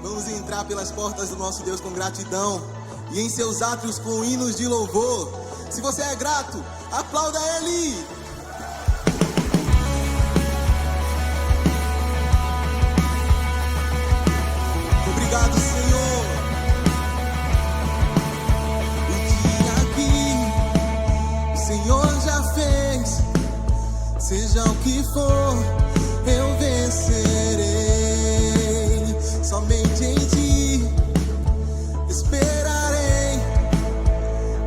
Vamos entrar pelas portas do nosso Deus com gratidão e em seus átrios com hinos de louvor. Se você é grato, aplauda Ele! Obrigado, Senhor. O dia que o Senhor já fez, seja o que for, eu vencerei. Somente em Ti esperarei,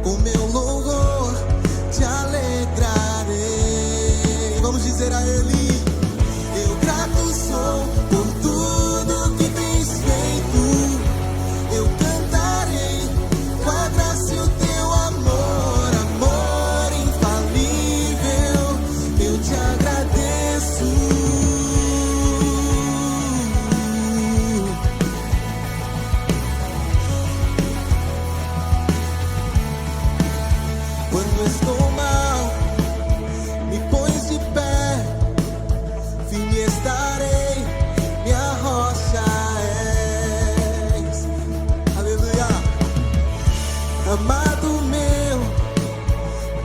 com meu louvor te alegrarei. Vamos dizer a Ele: eu grato sou por tudo que tens feito. Eu cantarei com a graça e o teu amor, amor infalível. Eu te agradeço. Quando estou mal, me pões de pé, firme estarei, minha rocha és. Aleluia. Amado meu,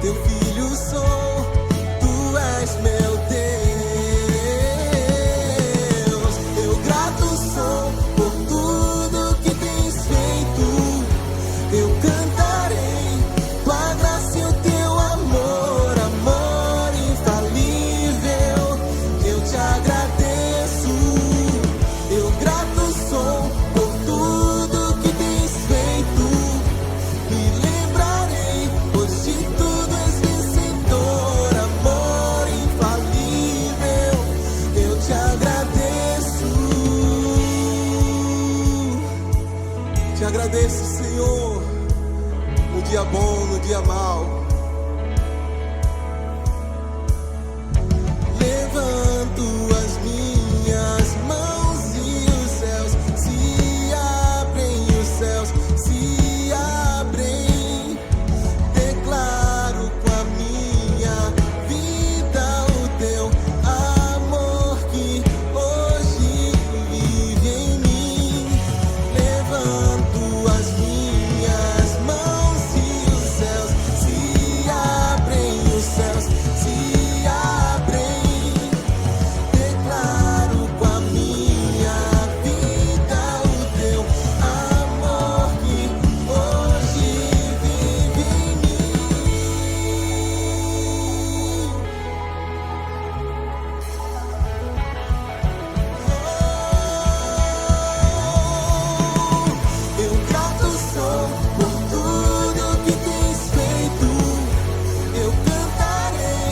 teu filho sou, tu és meu Deus. Eu grato sou por tudo que tens feito. Eu cantarei com a graça e o teu amor, amor infalível. Eu te agradeço. Eu grato sou por tudo que tens feito. Me lembrarei, pois de tudo és vencedor, amor infalível. Eu te agradeço. Te agradeço, Senhor, no dia bom, no dia mau. Levanto as minhas mãos e os céus se abrem, os céus se abrem. Declaro com a minha vida o teu amor que hoje vive em mim. Levanto as minhas mãos e os céus se abrem, os céus se abrem. Declaro com a minha vida o teu amor que hoje vive em mim. Eu grato sou por tudo que tens feito. Eu cantarei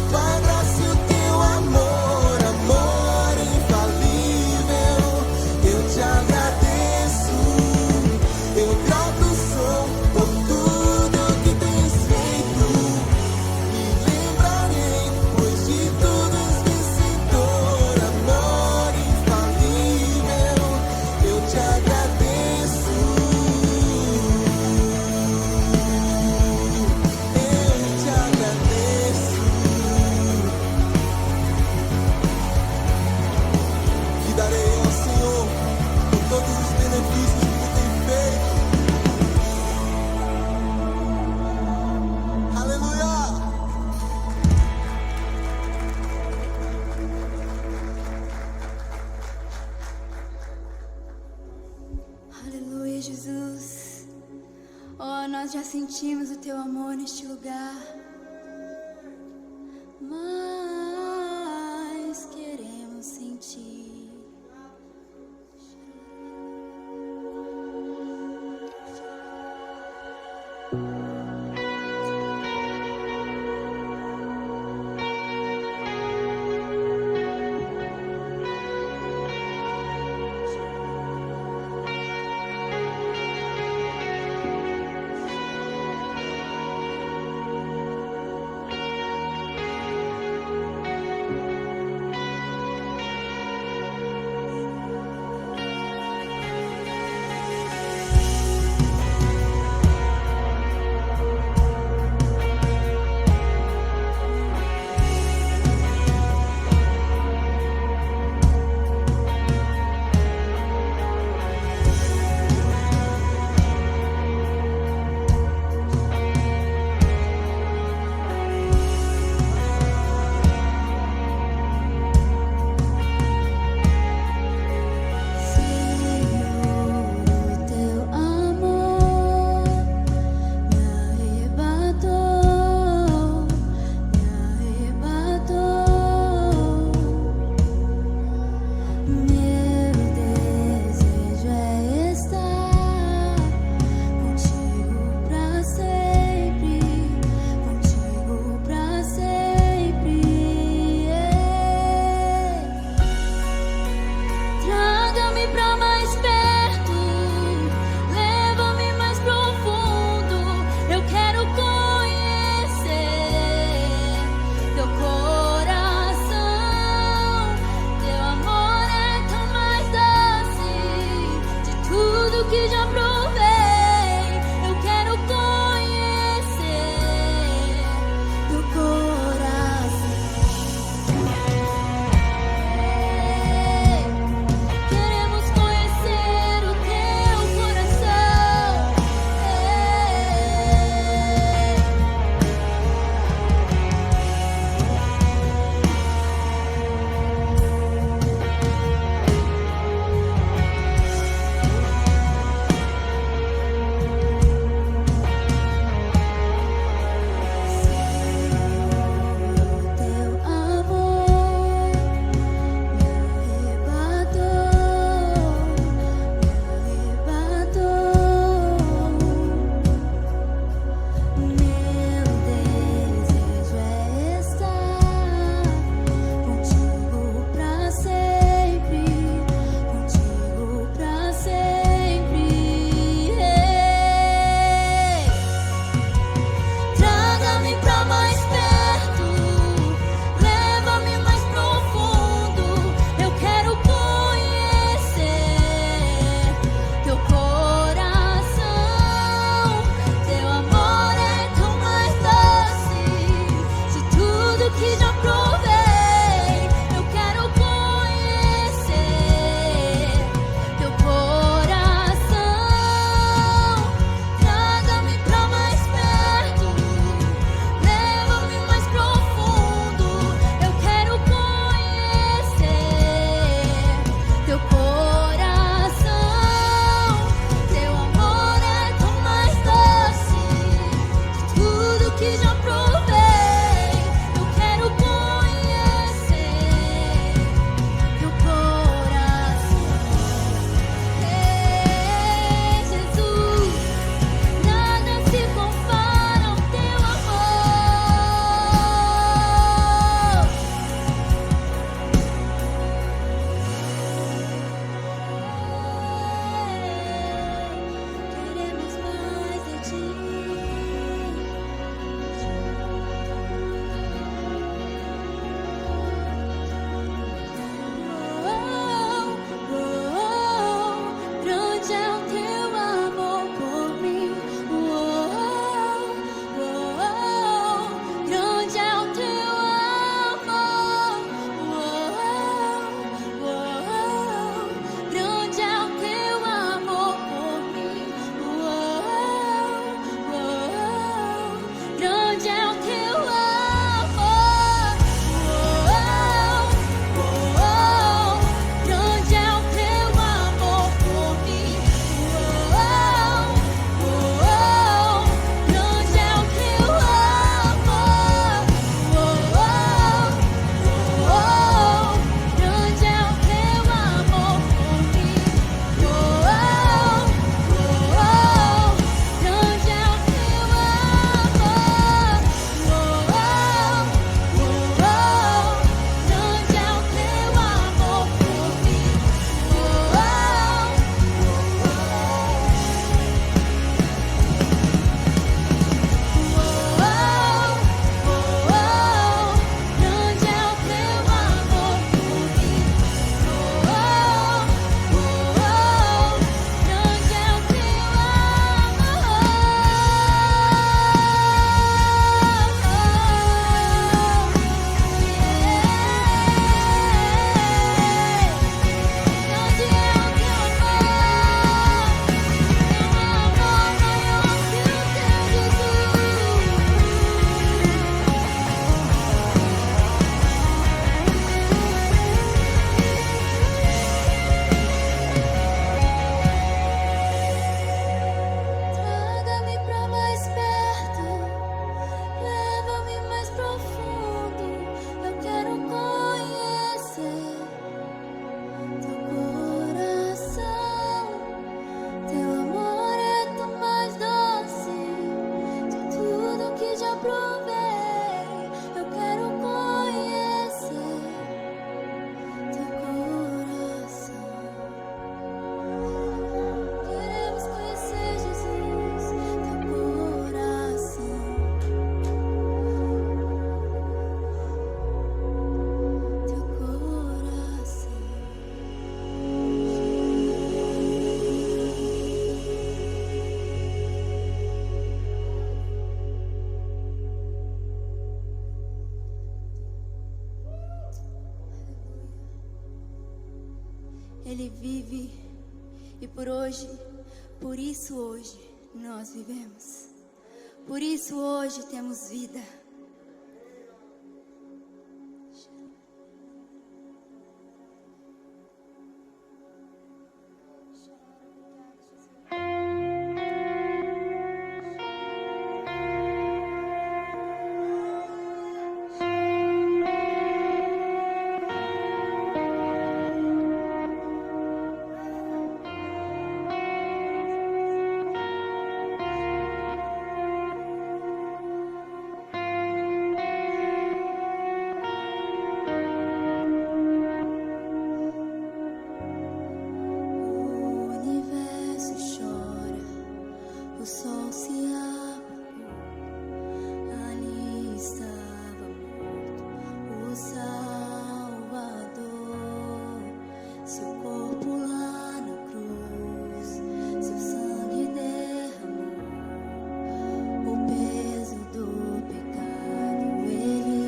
com a graça e o teu amor, amor infalível. Eu te agradeço. Eu grato sou por tudo que tens feito. Me lembrarei, pois de tudo és vencedor, amor infalível. Eu te agradeço. Eu te agradeço. Que darei ao Senhor por todos os benefícios que tu tem feito. Aleluia. Aleluia, Jesus. Oh, nós já sentimos o teu amor neste lugar, mas queremos sentir. que já provei. Eu quero conhecer do coração. Queremos conhecer o teu coração. Ele vive e por isso hoje nós vivemos. Por isso hoje temos vida. O sol se apagou, ali estava morto o Salvador. Seu corpo lá na cruz, seu sangue derramou, o peso do pecado ele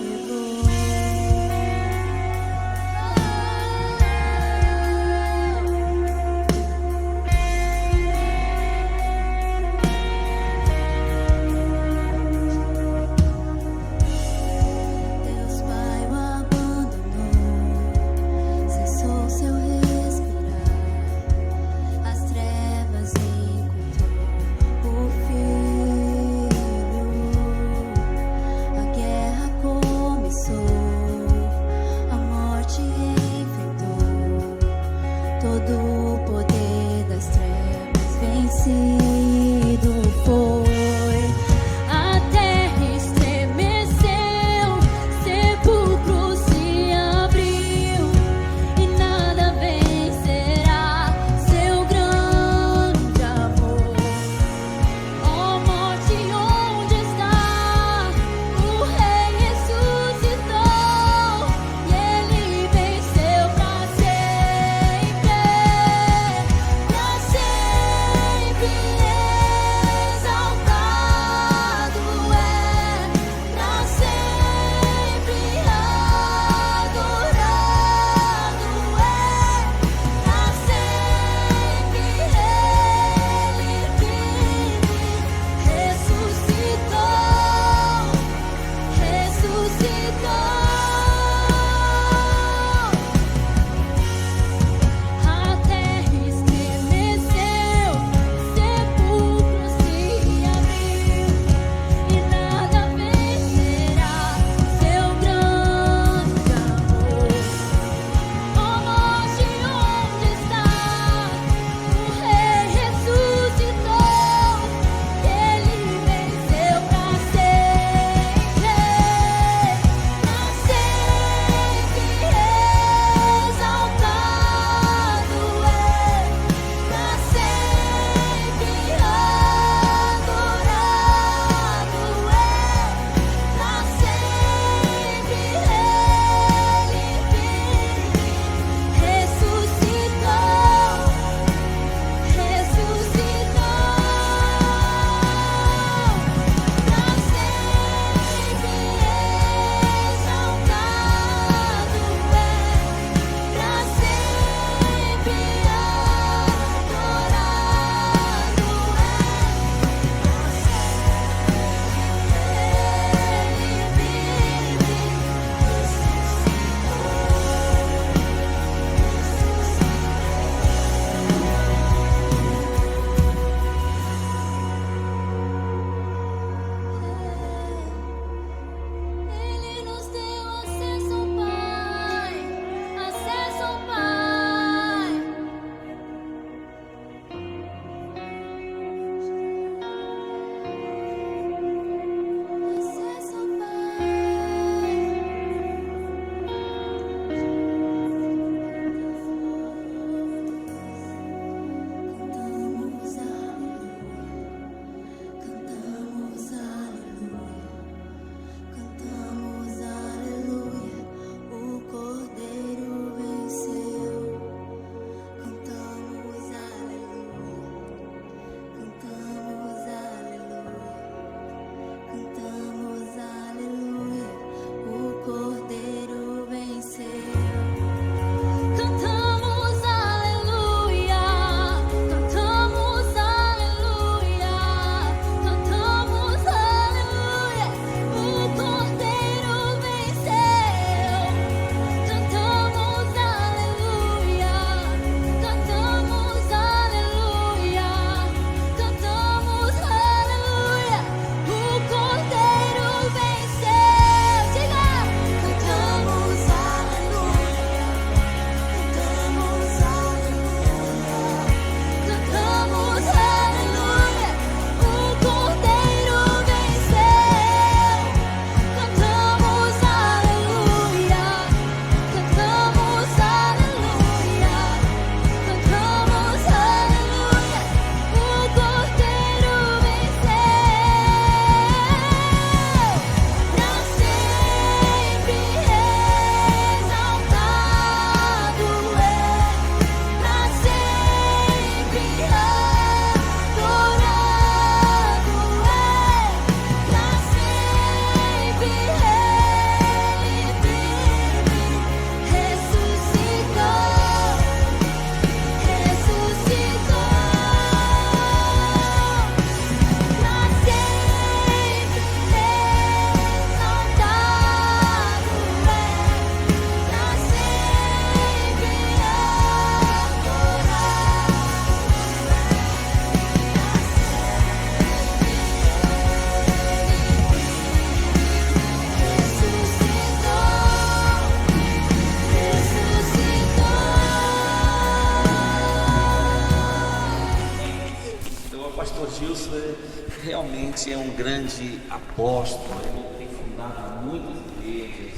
levou. Todo o poder das trevas vencido foi. A terra estremeceu, sepulcro se abriu, e nada vencerá seu grande amor. Ó morte, onde está? O Rei ressuscitou, e ele venceu pra sempre. Pra sempre Gilson realmente é um grande apóstolo, ele tem fundado muitas igrejas,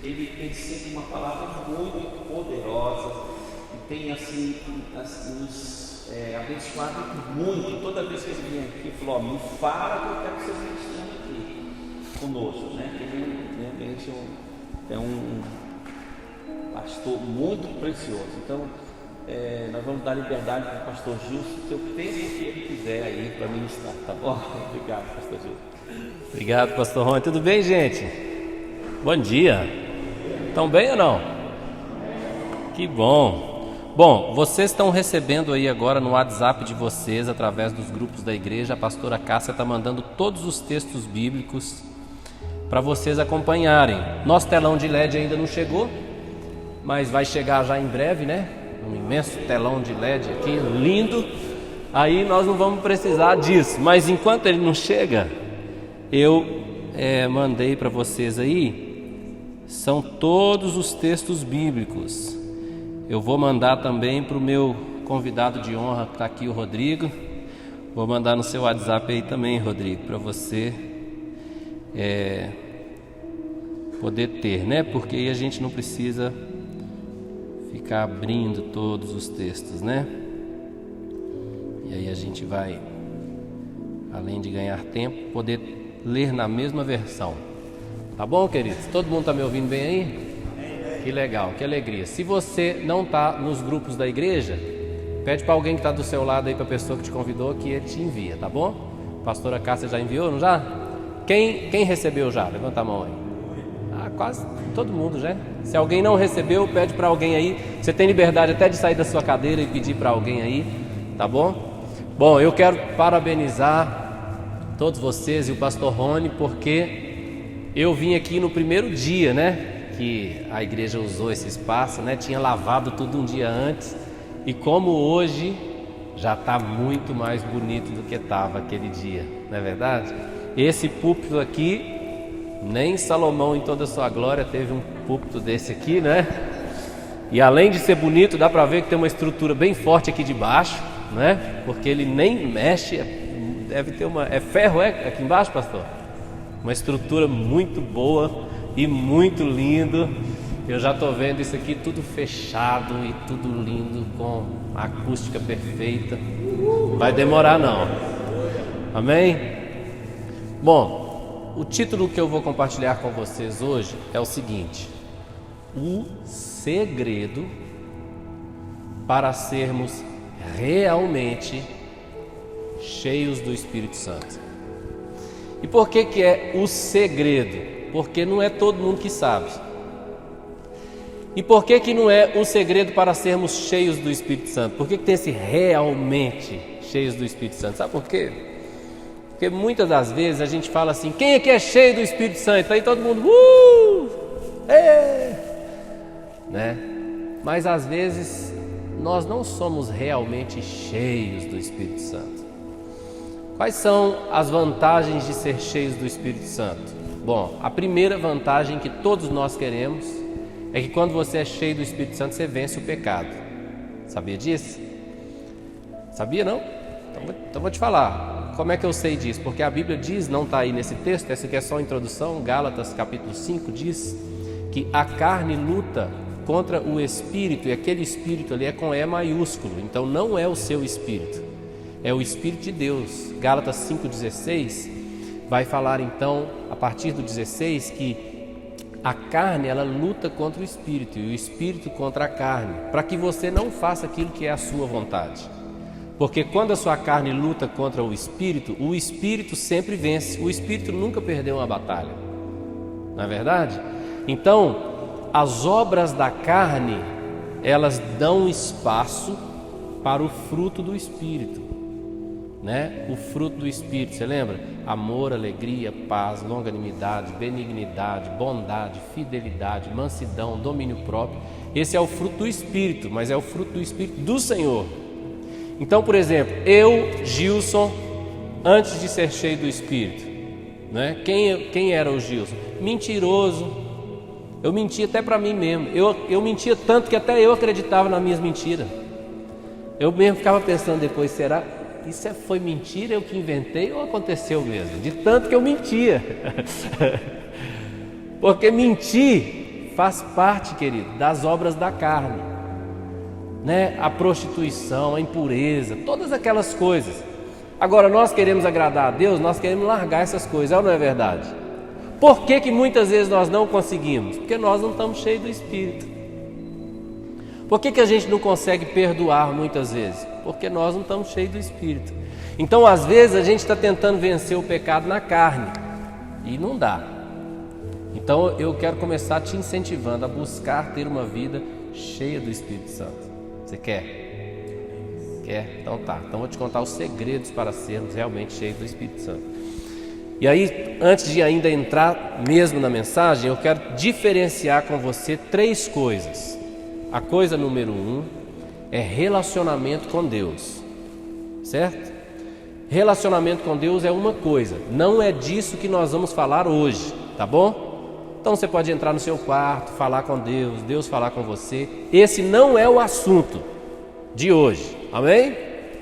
ele tem sempre uma palavra muito poderosa e tem assim nos abençoado muito. Toda vez que ele vem aqui, ele falou: me fala que eu quero que vocês estejam aqui conosco, né? Ele realmente é um pastor muito precioso. Então nós vamos dar liberdade para o pastor Gilson, o tempo que ele quiser aí para ministrar, tá bom? Obrigado, pastor Gilson. Obrigado, pastor Rony. Tudo bem, gente? Bom dia. Estão bem ou não? Que bom. Bom, vocês estão recebendo aí agora no WhatsApp de vocês, através dos grupos da igreja, a pastora Cássia está mandando todos os textos bíblicos para vocês acompanharem. Nosso telão de LED ainda não chegou, mas vai chegar já em breve, né? Um imenso telão de LED aqui, lindo. Aí nós não vamos precisar disso, mas enquanto ele não chega, eu mandei para vocês aí, são todos os textos bíblicos. Eu vou mandar também para o meu convidado de honra, que está aqui, o Rodrigo. Vou mandar no seu WhatsApp aí também, Rodrigo, para você poder ter, né? Porque aí a gente não precisa ficar abrindo todos os textos, né? E aí a gente vai, além de ganhar tempo, poder ler na mesma versão. Tá bom, queridos? Todo mundo está me ouvindo bem aí? Que legal, que alegria. Se você não está nos grupos da igreja, pede para alguém que está do seu lado aí, para a pessoa que te convidou, que ele te envia, tá bom? A pastora Cássia já enviou, não já? Quem recebeu já? Levanta a mão aí. Quase todo mundo já. Se alguém não recebeu, pede para alguém aí. Você tem liberdade até de sair da sua cadeira e pedir para alguém aí, tá bom? Bom, eu quero parabenizar todos vocês e o pastor Rony, porque eu vim aqui no primeiro dia, né, que a igreja usou esse espaço, né? Tinha lavado tudo um dia antes, e como hoje já está muito mais bonito do que estava aquele dia, não é verdade? Esse púlpito aqui, nem Salomão em toda a sua glória teve um púlpito desse aqui, né? E além de ser bonito, dá para ver que tem uma estrutura bem forte aqui de baixo, né? Porque ele nem mexe, deve ter ferro aqui embaixo, pastor? Uma estrutura muito boa e muito lindo. Eu já estou vendo isso aqui tudo fechado e tudo lindo, com a acústica perfeita. Não vai demorar não. Amém? Bom, o título que eu vou compartilhar com vocês hoje é o seguinte: o segredo para sermos realmente cheios do Espírito Santo. E por que é o segredo? Porque não é todo mundo que sabe. E por que não é o segredo para sermos cheios do Espírito Santo? Por que tem esse realmente cheios do Espírito Santo? Sabe por quê? Porque muitas das vezes a gente fala assim: quem é que é cheio do Espírito Santo? Aí todo mundo né? Mas às vezes nós não somos realmente cheios do Espírito Santo. Quais são as vantagens de ser cheios do Espírito Santo? Bom, a primeira vantagem que todos nós queremos é que quando você é cheio do Espírito Santo, você vence o pecado. Sabia disso? Sabia não? Então vou te falar. Como é que eu sei disso? Porque a Bíblia diz, não está aí nesse texto, essa aqui é só a introdução, Gálatas capítulo 5 diz que a carne luta contra o Espírito, e aquele Espírito ali é com E maiúsculo, então não é o seu Espírito, é o Espírito de Deus. Gálatas 5,16 vai falar então, a partir do 16, que a carne ela luta contra o Espírito e o Espírito contra a carne, para que você não faça aquilo que é a sua vontade. Porque quando a sua carne luta contra o Espírito sempre vence. O Espírito nunca perdeu uma batalha, não é verdade? Então, as obras da carne, elas dão espaço para o fruto do Espírito, né? O fruto do Espírito, você lembra? Amor, alegria, paz, longanimidade, benignidade, bondade, fidelidade, mansidão, domínio próprio. Esse é o fruto do Espírito, mas é o fruto do Espírito do Senhor. Então, por exemplo, eu, Gilson, antes de ser cheio do Espírito, né? Quem era o Gilson? Mentiroso. Eu mentia até para mim mesmo. Eu mentia tanto que até eu acreditava nas minhas mentiras. Eu mesmo ficava pensando depois, será? isso foi mentira, eu que inventei ou aconteceu mesmo? De tanto que eu mentia. Porque mentir faz parte, querido, das obras da carne, né? A prostituição, a impureza, todas aquelas coisas. Agora, nós queremos agradar a Deus, nós queremos largar essas coisas, ou não é verdade? Por que muitas vezes nós não conseguimos? Porque nós não estamos cheios do Espírito. Por que a gente não consegue perdoar muitas vezes? Porque nós não estamos cheios do Espírito. Então, às vezes, a gente está tentando vencer o pecado na carne e não dá. Então, eu quero começar te incentivando a buscar ter uma vida cheia do Espírito Santo. Você quer? Quer? Então tá. Então, vou te contar os segredos para sermos realmente cheios do Espírito Santo. E aí, antes de ainda entrar mesmo na mensagem, eu quero diferenciar com você 3 coisas. A coisa número 1 é relacionamento com Deus, certo? Relacionamento com Deus é uma coisa, não é disso que nós vamos falar hoje, tá bom? Então você pode entrar no seu quarto, falar com Deus, Deus falar com você. Esse não é o assunto de hoje, amém?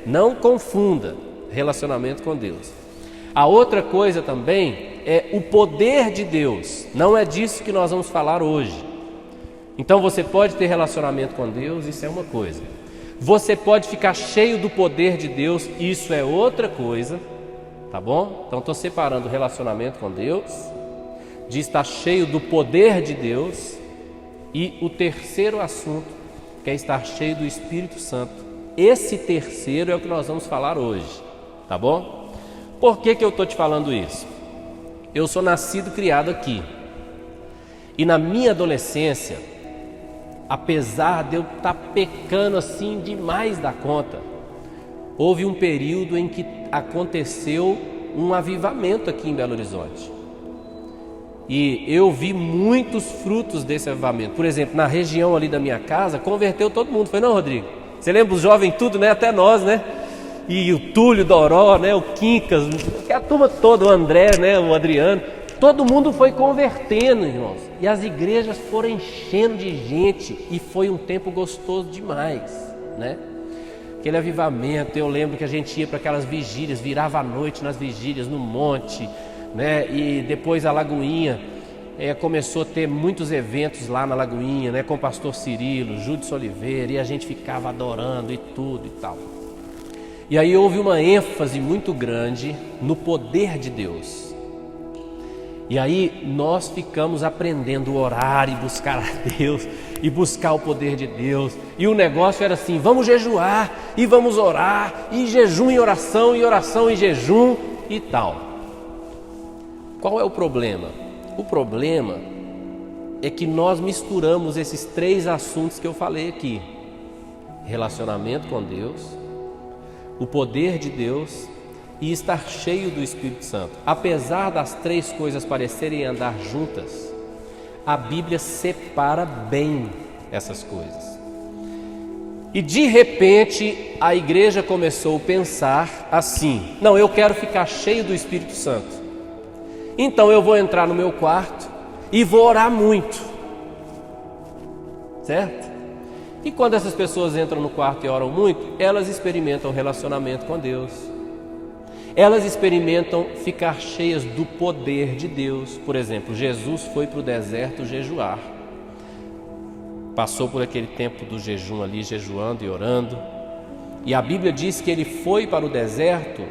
Não confunda relacionamento com Deus. A outra coisa também é o poder de Deus, não é disso que nós vamos falar hoje. Então você pode ter relacionamento com Deus, isso é uma coisa. Você pode ficar cheio do poder de Deus, isso é outra coisa, tá bom? Então estou separando o relacionamento com Deus, de estar cheio do poder de Deus, e o terceiro assunto, que é estar cheio do Espírito Santo. Esse terceiro é o que nós vamos falar hoje, tá bom? Por que eu estou te falando isso? Eu sou nascido e criado aqui, e na minha adolescência, apesar de eu estar pecando assim demais da conta, houve um período em que aconteceu um avivamento aqui em Belo Horizonte. E eu vi muitos frutos desse avivamento. Por exemplo, na região ali da minha casa, converteu todo mundo. Foi não, Rodrigo? Você lembra os jovens tudo, né? Até nós, né? E o Túlio, o Doró, né? O Quincas, a turma toda, o André, né? O Adriano. Todo mundo foi convertendo, irmãos. E as igrejas foram enchendo de gente. E foi um tempo gostoso demais, né? Aquele avivamento, eu lembro que a gente ia para aquelas vigílias, virava a noite nas vigílias, no monte, né? E depois a Lagoinha começou a ter muitos eventos lá na Lagoinha, né? Com o pastor Cirilo, Júdice Oliveira, e a gente ficava adorando e tudo e tal. E aí houve uma ênfase muito grande no poder de Deus. E aí nós ficamos aprendendo a orar e buscar a Deus, e buscar o poder de Deus. E o negócio era assim, vamos jejuar, e vamos orar, e jejum e oração e jejum e tal. Qual é o problema? O problema é que nós misturamos esses 3 assuntos que eu falei aqui: relacionamento com Deus, o poder de Deus e estar cheio do Espírito Santo. Apesar das 3 coisas parecerem andar juntas, a Bíblia separa bem essas coisas. E de repente a igreja começou a pensar assim: não, eu quero ficar cheio do Espírito Santo, então eu vou entrar no meu quarto e vou orar muito, certo? E quando essas pessoas entram no quarto e oram muito, elas experimentam relacionamento com Deus. Elas experimentam ficar cheias do poder de Deus. Por exemplo, Jesus foi para o deserto jejuar. Passou por aquele tempo do jejum ali, jejuando e orando. E a Bíblia diz que ele foi para o deserto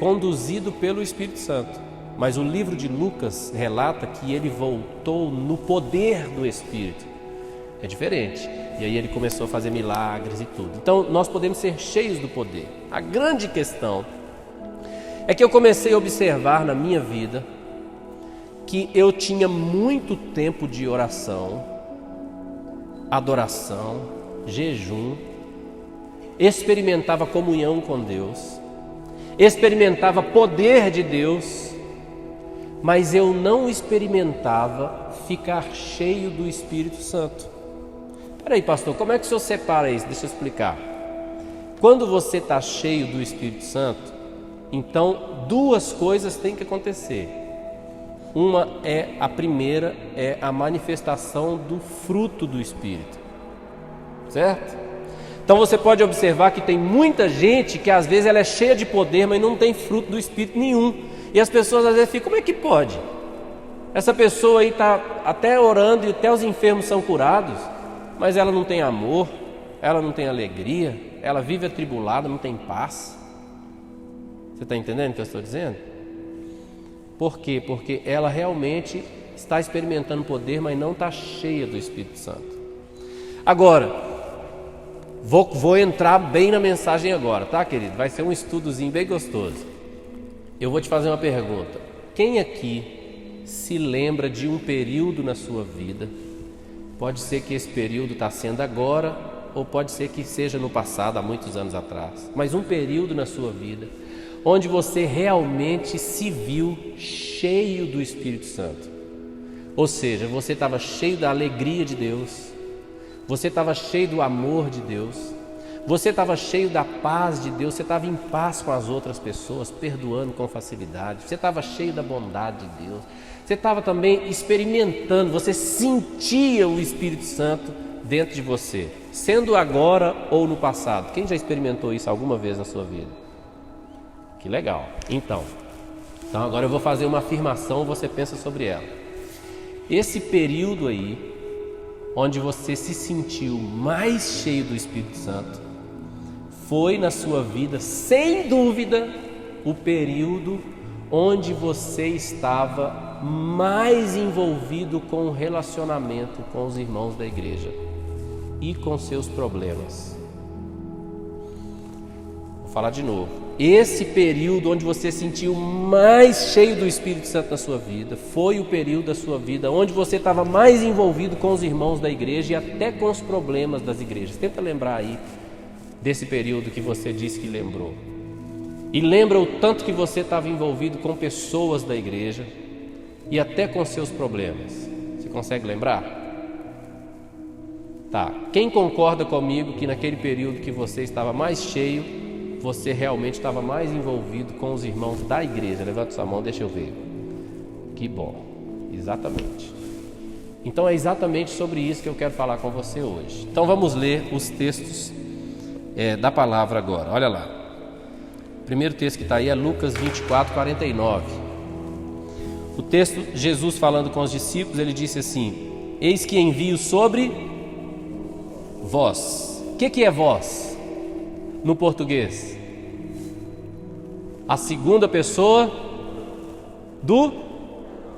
conduzido pelo Espírito Santo. Mas o livro de Lucas relata que ele voltou no poder do Espírito. É diferente. E aí ele começou a fazer milagres e tudo. Então nós podemos ser cheios do poder. A grande questão é que eu comecei a observar na minha vida que eu tinha muito tempo de oração, adoração, jejum, experimentava comunhão com Deus, experimentava poder de Deus, mas eu não experimentava ficar cheio do Espírito Santo. Espera aí, pastor, como é que o senhor separa isso? Deixa eu explicar. Quando você está cheio do Espírito Santo, então 2 coisas têm que acontecer. A primeira é a manifestação do fruto do Espírito, certo? Então você pode observar que tem muita gente que às vezes ela é cheia de poder, mas não tem fruto do Espírito nenhum. E as pessoas às vezes ficam, como é que pode? Essa pessoa aí está até orando e até os enfermos são curados, mas ela não tem amor, ela não tem alegria, ela vive atribulada, não tem paz. Você está entendendo o que eu estou dizendo? Por quê? Porque ela realmente está experimentando poder, mas não está cheia do Espírito Santo. Agora, vou entrar bem na mensagem agora, tá, querido? Vai ser um estudozinho bem gostoso. Eu vou te fazer uma pergunta. Quem aqui se lembra de um período na sua vida? Pode ser que esse período está sendo agora, ou pode ser que seja no passado, há muitos anos atrás. Mas um período na sua vida onde você realmente se viu cheio do Espírito Santo. Ou seja, você estava cheio da alegria de Deus, você estava cheio do amor de Deus, você estava cheio da paz de Deus, você estava em paz com as outras pessoas, perdoando com facilidade, você estava cheio da bondade de Deus, você estava também experimentando, você sentia o Espírito Santo dentro de você, sendo agora ou no passado. Quem já experimentou isso alguma vez na sua vida? Que legal. Então agora eu vou fazer uma afirmação, você pensa sobre ela. Esse período aí, onde você se sentiu mais cheio do Espírito Santo, foi na sua vida, sem dúvida, o período onde você estava mais envolvido com o relacionamento com os irmãos da igreja e com seus problemas. Vou falar de novo. Esse período onde você sentiu mais cheio do Espírito Santo na sua vida, foi o período da sua vida onde você estava mais envolvido com os irmãos da igreja e até com os problemas das igrejas. Tenta lembrar aí desse período que você disse que lembrou. E lembra o tanto que você estava envolvido com pessoas da igreja e até com seus problemas. Você consegue lembrar? Tá. Quem concorda comigo que naquele período que você estava mais cheio, você realmente estava mais envolvido com os irmãos da igreja? Levanta sua mão, deixa eu ver. Que bom, exatamente. Então é exatamente sobre isso que eu quero falar com você hoje. Então vamos ler os textos da palavra agora. Olha lá. O primeiro texto que está aí é Lucas 24, 49. O texto, Jesus falando com os discípulos, ele disse assim: eis que envio sobre vós. O que é vós? No português, a segunda pessoa do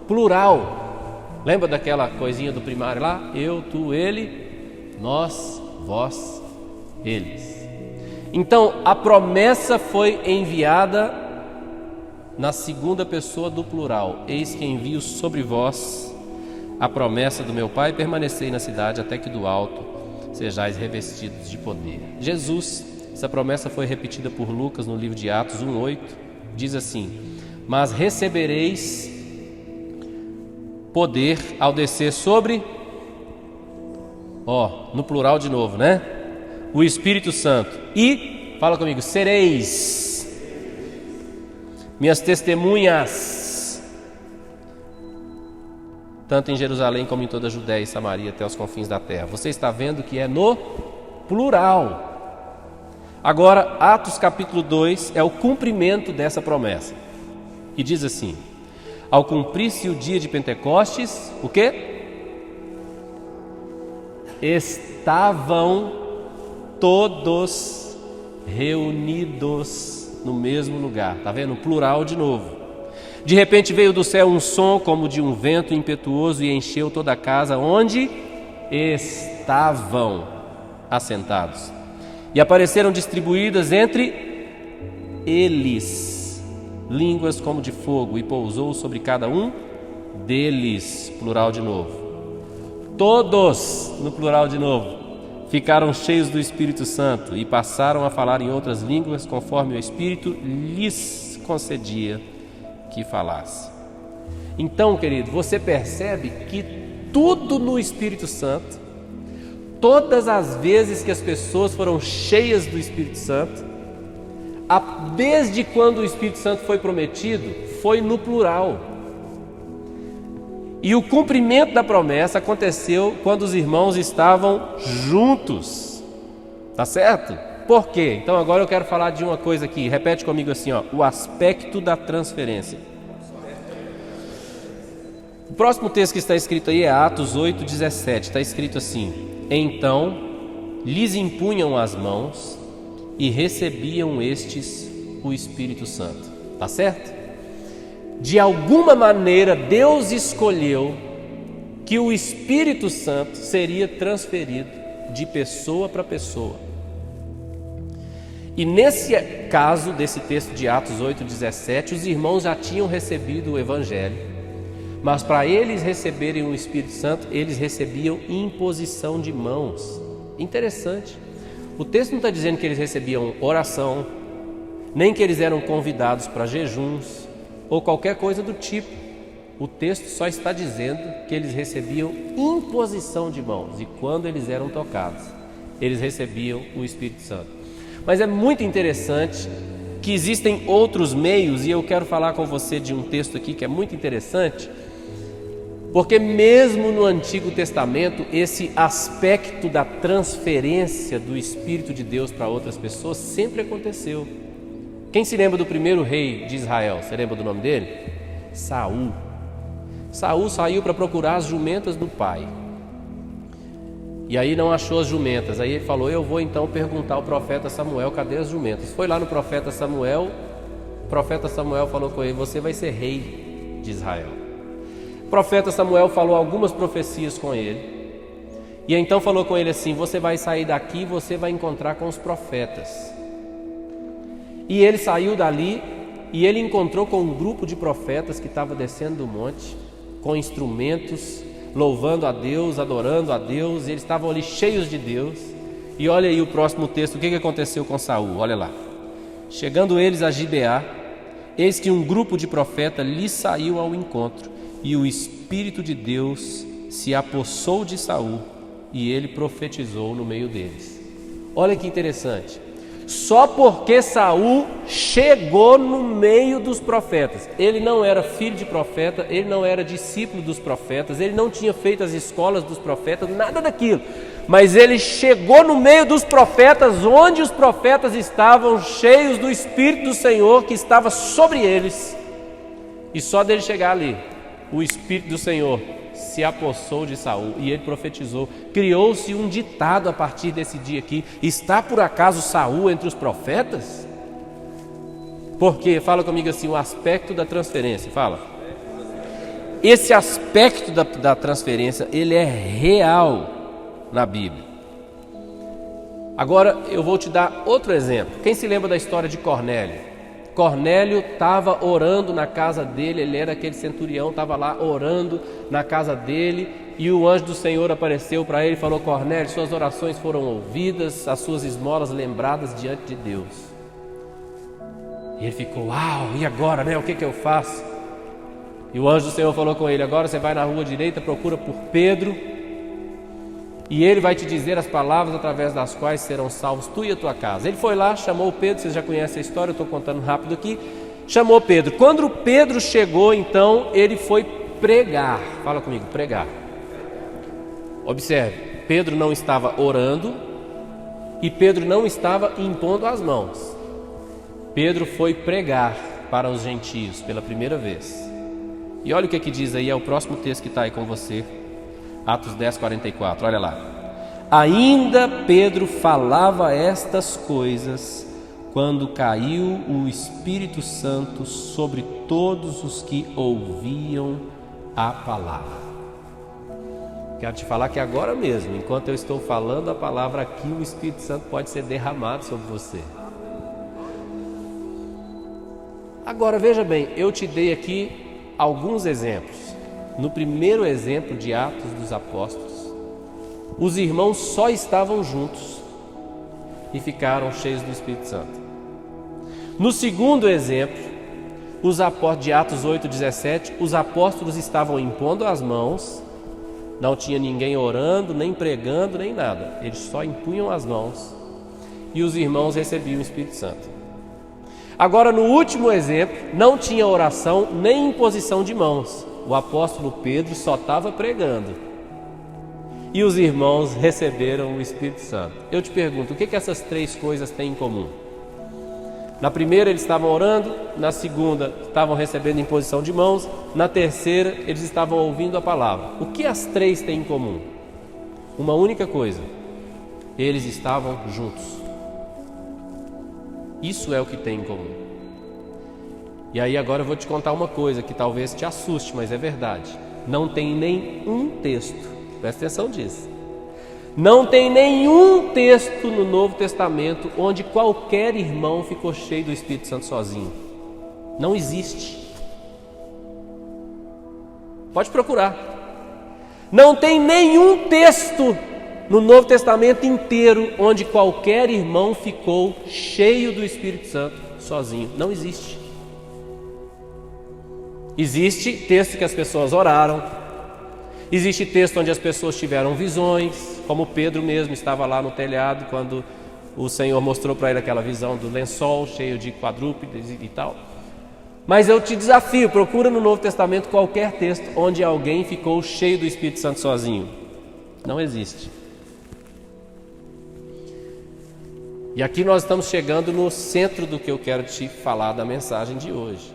plural. Lembra daquela coisinha do primário lá? Eu, tu, ele, nós, vós, eles. Então a promessa foi enviada na segunda pessoa do plural. Eis que envio sobre vós a promessa do meu Pai, permanecei na cidade até que do alto sejais revestidos de poder. Jesus, essa promessa foi repetida por Lucas no livro de Atos 1:8, diz assim: mas recebereis poder ao descer sobre, no plural de novo, né? O Espírito Santo. E, fala comigo, sereis minhas testemunhas, tanto em Jerusalém como em toda a Judéia e Samaria até os confins da terra. Você está vendo que é no plural. Agora, Atos capítulo 2 é o cumprimento dessa promessa. E diz assim: ao cumprir-se o dia de Pentecostes, o quê? Estavam todos reunidos no mesmo lugar. Está vendo? Plural de novo. De repente veio do céu um som como de um vento impetuoso e encheu toda a casa onde estavam assentados. E apareceram distribuídas entre eles línguas como de fogo, e pousou sobre cada um deles, plural de novo. Todos, no plural de novo, ficaram cheios do Espírito Santo e passaram a falar em outras línguas, conforme o Espírito lhes concedia que falasse. Então, querido, você percebe que tudo no Espírito Santo, todas as vezes que as pessoas foram cheias do Espírito Santo, desde quando o Espírito Santo foi prometido, foi no plural. E o cumprimento da promessa aconteceu quando os irmãos estavam juntos. Tá certo? Por quê? Então agora eu quero falar de uma coisa aqui. Repete comigo assim, ó, o aspecto da transferência. O próximo texto que está escrito aí é Atos 8:17. Está escrito assim: então lhes impunham as mãos e recebiam estes o Espírito Santo. Tá certo? De alguma maneira Deus escolheu que o Espírito Santo seria transferido de pessoa para pessoa. E nesse caso desse texto de Atos 8:17, os irmãos já tinham recebido o Evangelho, mas para eles receberem o Espírito Santo, eles recebiam imposição de mãos. Interessante. O texto não está dizendo que eles recebiam oração, nem que eles eram convidados para jejuns ou qualquer coisa do tipo. O texto só está dizendo que eles recebiam imposição de mãos, e quando eles eram tocados, eles recebiam o Espírito Santo. Mas é muito interessante que existem outros meios, e eu quero falar com você de um texto aqui que é muito interessante, porque mesmo no Antigo Testamento, esse aspecto da transferência do Espírito de Deus para outras pessoas sempre aconteceu. Quem se lembra do primeiro rei de Israel? Você lembra do nome dele? Saul. Saul saiu para procurar as jumentas do pai. E aí não achou as jumentas. Aí ele falou: eu vou então perguntar ao profeta Samuel, cadê as jumentas? Foi lá no profeta Samuel. O profeta Samuel falou com ele: você vai ser rei de Israel. O profeta Samuel falou algumas profecias com ele. E então falou com ele assim: você vai sair daqui e você vai encontrar com os profetas. E ele saiu dali e ele encontrou com um grupo de profetas que estava descendo do monte, com instrumentos, louvando a Deus, adorando a Deus. E eles estavam ali cheios de Deus. E olha aí o próximo texto, o que aconteceu com Saul, olha lá. Chegando eles a Gibeá, eis que um grupo de profetas lhe saiu ao encontro, e o Espírito de Deus se apossou de Saul, e ele profetizou no meio deles. Olha que interessante. Só porque Saul chegou no meio dos profetas. Ele não era filho de profeta, ele não era discípulo dos profetas, ele não tinha feito as escolas dos profetas, nada daquilo. Mas ele chegou no meio dos profetas, onde os profetas estavam cheios do Espírito do Senhor que estava sobre eles. E só dele chegar ali, o Espírito do Senhor se apossou de Saul e ele profetizou. Criou-se um ditado a partir desse dia aqui: está por acaso Saul entre os profetas? Porque, fala comigo assim, o aspecto da transferência, fala. Esse aspecto da transferência, ele é real na Bíblia. Agora eu vou te dar outro exemplo. Quem se lembra da história de Cornélio? Cornélio estava orando na casa dele, ele era aquele centurião, estava lá orando na casa dele, e o anjo do Senhor apareceu para ele e falou: Cornélio, suas orações foram ouvidas, as suas esmolas lembradas diante de Deus. E ele ficou: uau, e agora, né? O que eu faço? E o anjo do Senhor falou com ele: agora você vai na rua direita, procura por Pedro, e ele vai te dizer as palavras através das quais serão salvos tu e a tua casa. Ele foi lá, chamou Pedro, vocês já conhecem a história, eu estou contando rápido aqui. Chamou Pedro. Quando Pedro chegou, então, ele foi pregar. Fala comigo, pregar. Observe, Pedro não estava orando e Pedro não estava impondo as mãos. Pedro foi pregar para os gentios pela primeira vez. E olha o que diz aí, é o próximo texto que está aí com você. Atos 10:44, olha lá. Ainda Pedro falava estas coisas quando caiu o Espírito Santo sobre todos os que ouviam a palavra. Quero te falar que agora mesmo, enquanto eu estou falando a palavra aqui, o Espírito Santo pode ser derramado sobre você. Agora veja bem, eu te dei aqui alguns exemplos. No primeiro exemplo de Atos dos Apóstolos, os irmãos só estavam juntos e ficaram cheios do Espírito Santo. No segundo exemplo, os apóstolos de Atos 8:17, os apóstolos estavam impondo as mãos, não tinha ninguém orando, nem pregando, nem nada. Eles só impunham as mãos e os irmãos recebiam o Espírito Santo. Agora, no último exemplo, não tinha oração nem imposição de mãos. O apóstolo Pedro só estava pregando. e os irmãos receberam o Espírito Santo. Eu te pergunto, o que essas três coisas têm em comum? Na primeira eles estavam orando, na segunda estavam recebendo imposição de mãos, na terceira eles estavam ouvindo a palavra. O que as três têm em comum? Uma única coisa: eles estavam juntos. Isso é o que tem em comum. E aí agora eu vou te contar uma coisa que talvez te assuste, mas é verdade. Não tem nenhum texto, presta atenção nisso, não tem nenhum texto no Novo Testamento onde qualquer irmão ficou cheio do Espírito Santo sozinho. Não existe. Pode procurar. Não tem nenhum texto no Novo Testamento inteiro onde qualquer irmão ficou cheio do Espírito Santo sozinho. Não existe. Existe texto que as pessoas oraram, existe texto onde as pessoas tiveram visões, como Pedro mesmo estava lá no telhado quando o Senhor mostrou para ele aquela visão do lençol cheio de quadrúpedes e tal. Mas eu te desafio, procura no Novo Testamento qualquer texto onde alguém ficou cheio do Espírito Santo sozinho. Não existe. E aqui nós estamos chegando no centro do que eu quero te falar da mensagem de hoje.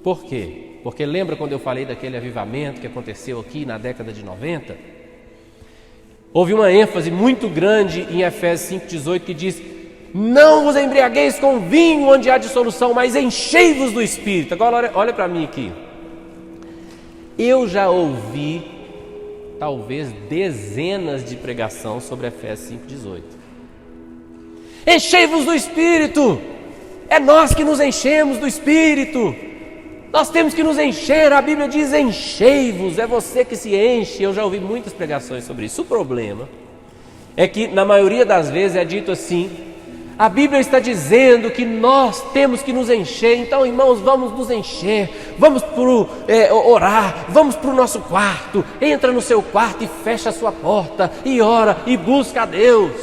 Por quê? Porque lembra quando eu falei daquele avivamento que aconteceu aqui na década de 90? Houve uma ênfase muito grande em Efésios 5,18 que diz: não vos embriagueis com vinho onde há dissolução, mas enchei-vos do Espírito. Agora olha para mim aqui. Eu já ouvi talvez dezenas de pregação sobre Efésios 5,18. Enchei-vos do Espírito. É nós que nos enchemos do Espírito. Nós temos que nos encher, a Bíblia diz enchei-vos, é você que se enche. Eu já ouvi muitas pregações sobre isso. O problema é que na maioria das vezes é dito assim: a Bíblia está dizendo que nós temos que nos encher, então irmãos, vamos nos encher, vamos orar, vamos para o nosso quarto, entra no seu quarto e fecha a sua porta, e ora, e busca a Deus.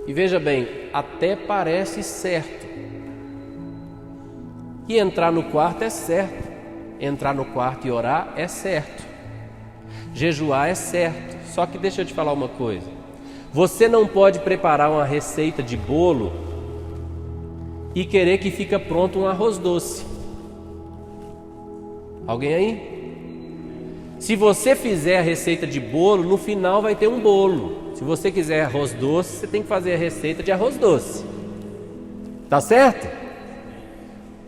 E veja bem, até parece certo. E entrar no quarto é certo, entrar no quarto e orar é certo, jejuar é certo. Só que deixa eu te falar uma coisa: você não pode preparar uma receita de bolo e querer que fica pronto um arroz doce. Alguém aí? Se você fizer a receita de bolo, no final vai ter um bolo. Se você quiser arroz doce, você tem que fazer a receita de arroz doce. Tá certo?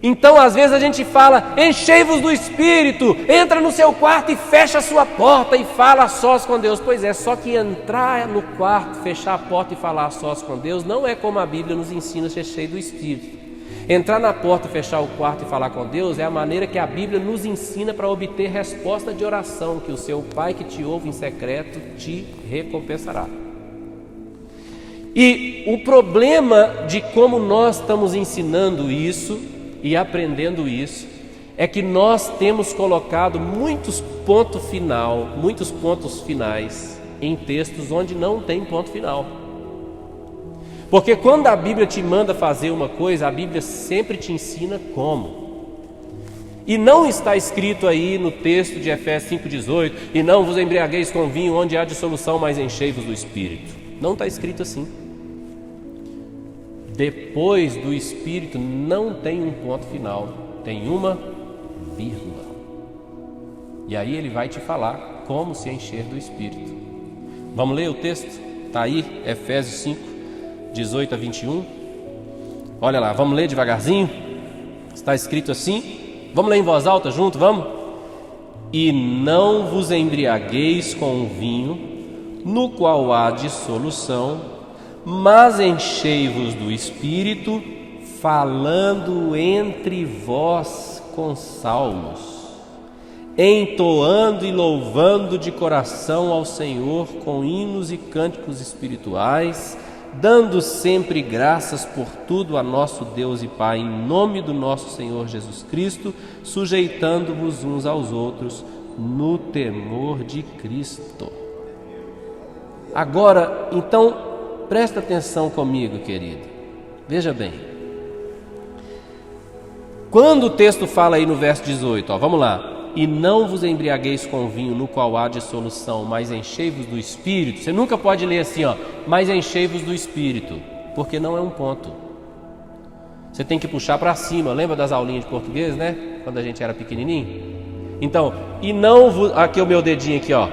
Então às vezes a gente fala, enchei-vos do Espírito, entra no seu quarto e fecha a sua porta e fala a sós com Deus. Pois é, só que entrar no quarto, fechar a porta e falar a sós com Deus não é como a Bíblia nos ensina a ser cheio do Espírito. Entrar na porta, fechar o quarto e falar com Deus é a maneira que a Bíblia nos ensina para obter resposta de oração, que o seu Pai que te ouve em secreto te recompensará. E o problema de como nós estamos ensinando isso e aprendendo isso é que nós temos colocado muitos pontos finais em textos onde não tem ponto final. Porque quando a Bíblia te manda fazer uma coisa, a Bíblia sempre te ensina como. E não está escrito aí no texto de Efésios 5,18: e não vos embriagueis com vinho onde há dissolução, mas enchei-vos do Espírito. Não está escrito assim. Depois do Espírito não tem um ponto final, tem uma vírgula. E aí ele vai te falar como se encher do Espírito. Vamos ler o texto? Está aí, Efésios 5, 18 a 21. Olha lá, vamos ler devagarzinho. Está escrito assim. Vamos ler em voz alta junto, vamos? E não vos embriagueis com o vinho, no qual há dissolução, mas enchei-vos do Espírito, falando entre vós com salmos, entoando e louvando de coração ao Senhor com hinos e cânticos espirituais, dando sempre graças por tudo a nosso Deus e Pai, em nome do nosso Senhor Jesus Cristo, sujeitando-vos uns aos outros no temor de Cristo. Agora, então, presta atenção comigo, querido. Veja bem. Quando o texto fala aí no verso 18, vamos lá. e não vos embriagueis com vinho no qual há dissolução, mas enchei-vos do Espírito. Você nunca pode ler assim, ó, mas enchei-vos do Espírito, porque não é um ponto. Você tem que puxar para cima. Lembra das aulinhas de português, né? Quando a gente era pequenininho. Então, e não vos... Aqui o meu dedinho aqui, ó.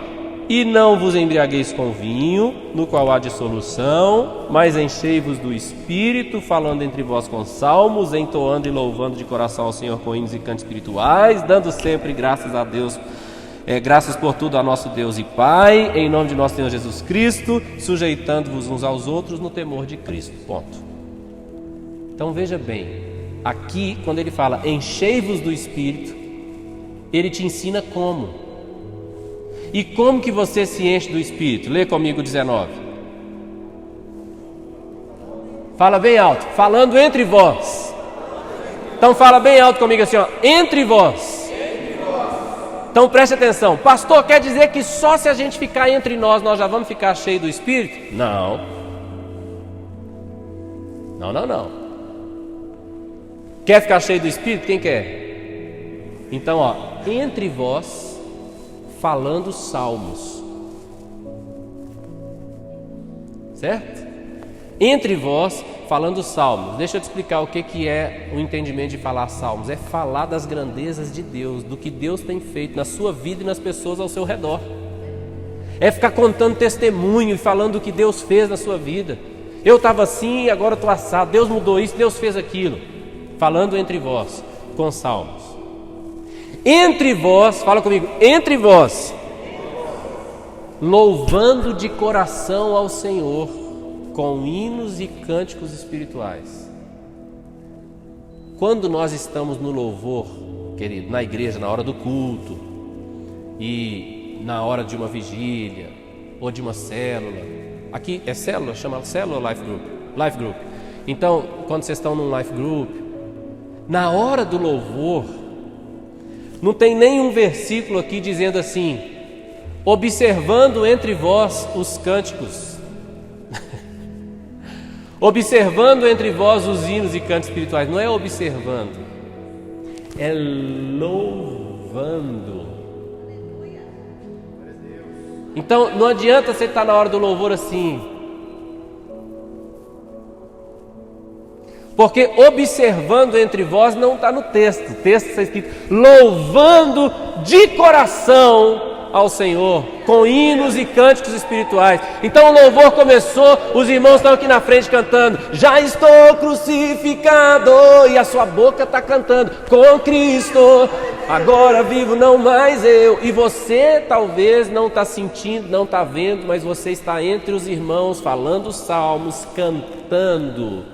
E não vos embriagueis com vinho, no qual há dissolução, mas enchei-vos do Espírito, falando entre vós com salmos, entoando e louvando de coração ao Senhor com hinos e cantos espirituais, dando sempre graças a Deus, graças por tudo a nosso Deus e Pai, em nome de nosso Senhor Jesus Cristo, sujeitando-vos uns aos outros no temor de Cristo. Ponto. Então veja bem, aqui quando ele fala enchei-vos do Espírito, ele te ensina como. E como que você se enche do Espírito? Lê comigo 19. Fala bem alto, falando entre vós. Então fala bem alto comigo assim, ó, entre vós. Então preste atenção, pastor, quer dizer que só se a gente ficar entre nós já vamos ficar cheio do Espírito? Não. Não. Quer ficar cheio do Espírito? Quem quer? Então, ó, entre vós, falando salmos, certo? Entre vós, falando salmos. Deixa eu te explicar o que é o entendimento de falar salmos. É falar das grandezas de Deus, do que Deus tem feito na sua vida e nas pessoas ao seu redor. É ficar contando testemunho e falando o que Deus fez na sua vida. Eu estava assim, agora estou assado. Deus mudou isso, Deus fez aquilo. Falando entre vós, com salmos. Entre vós, fala comigo, entre vós, louvando de coração ao Senhor, com hinos e cânticos espirituais. Quando nós estamos no louvor, querido, na igreja, na hora do culto, e na hora de uma vigília, ou de uma célula, aqui é célula, chama célula ou life group? Life group. Então, quando vocês estão num life group, na hora do louvor, não tem nenhum versículo aqui dizendo assim, observando entre vós os cânticos, observando entre vós os hinos e cantos espirituais. Não é observando, é louvando. Então não adianta você estar na hora do louvor assim, porque observando entre vós não está no texto. O texto está escrito louvando de coração ao Senhor, com hinos e cânticos espirituais. Então o louvor começou, os irmãos estão aqui na frente cantando, já estou crucificado, e a sua boca está cantando, com Cristo, agora vivo não mais eu. E você talvez não está sentindo, não está vendo, mas você está entre os irmãos, falando salmos, cantando,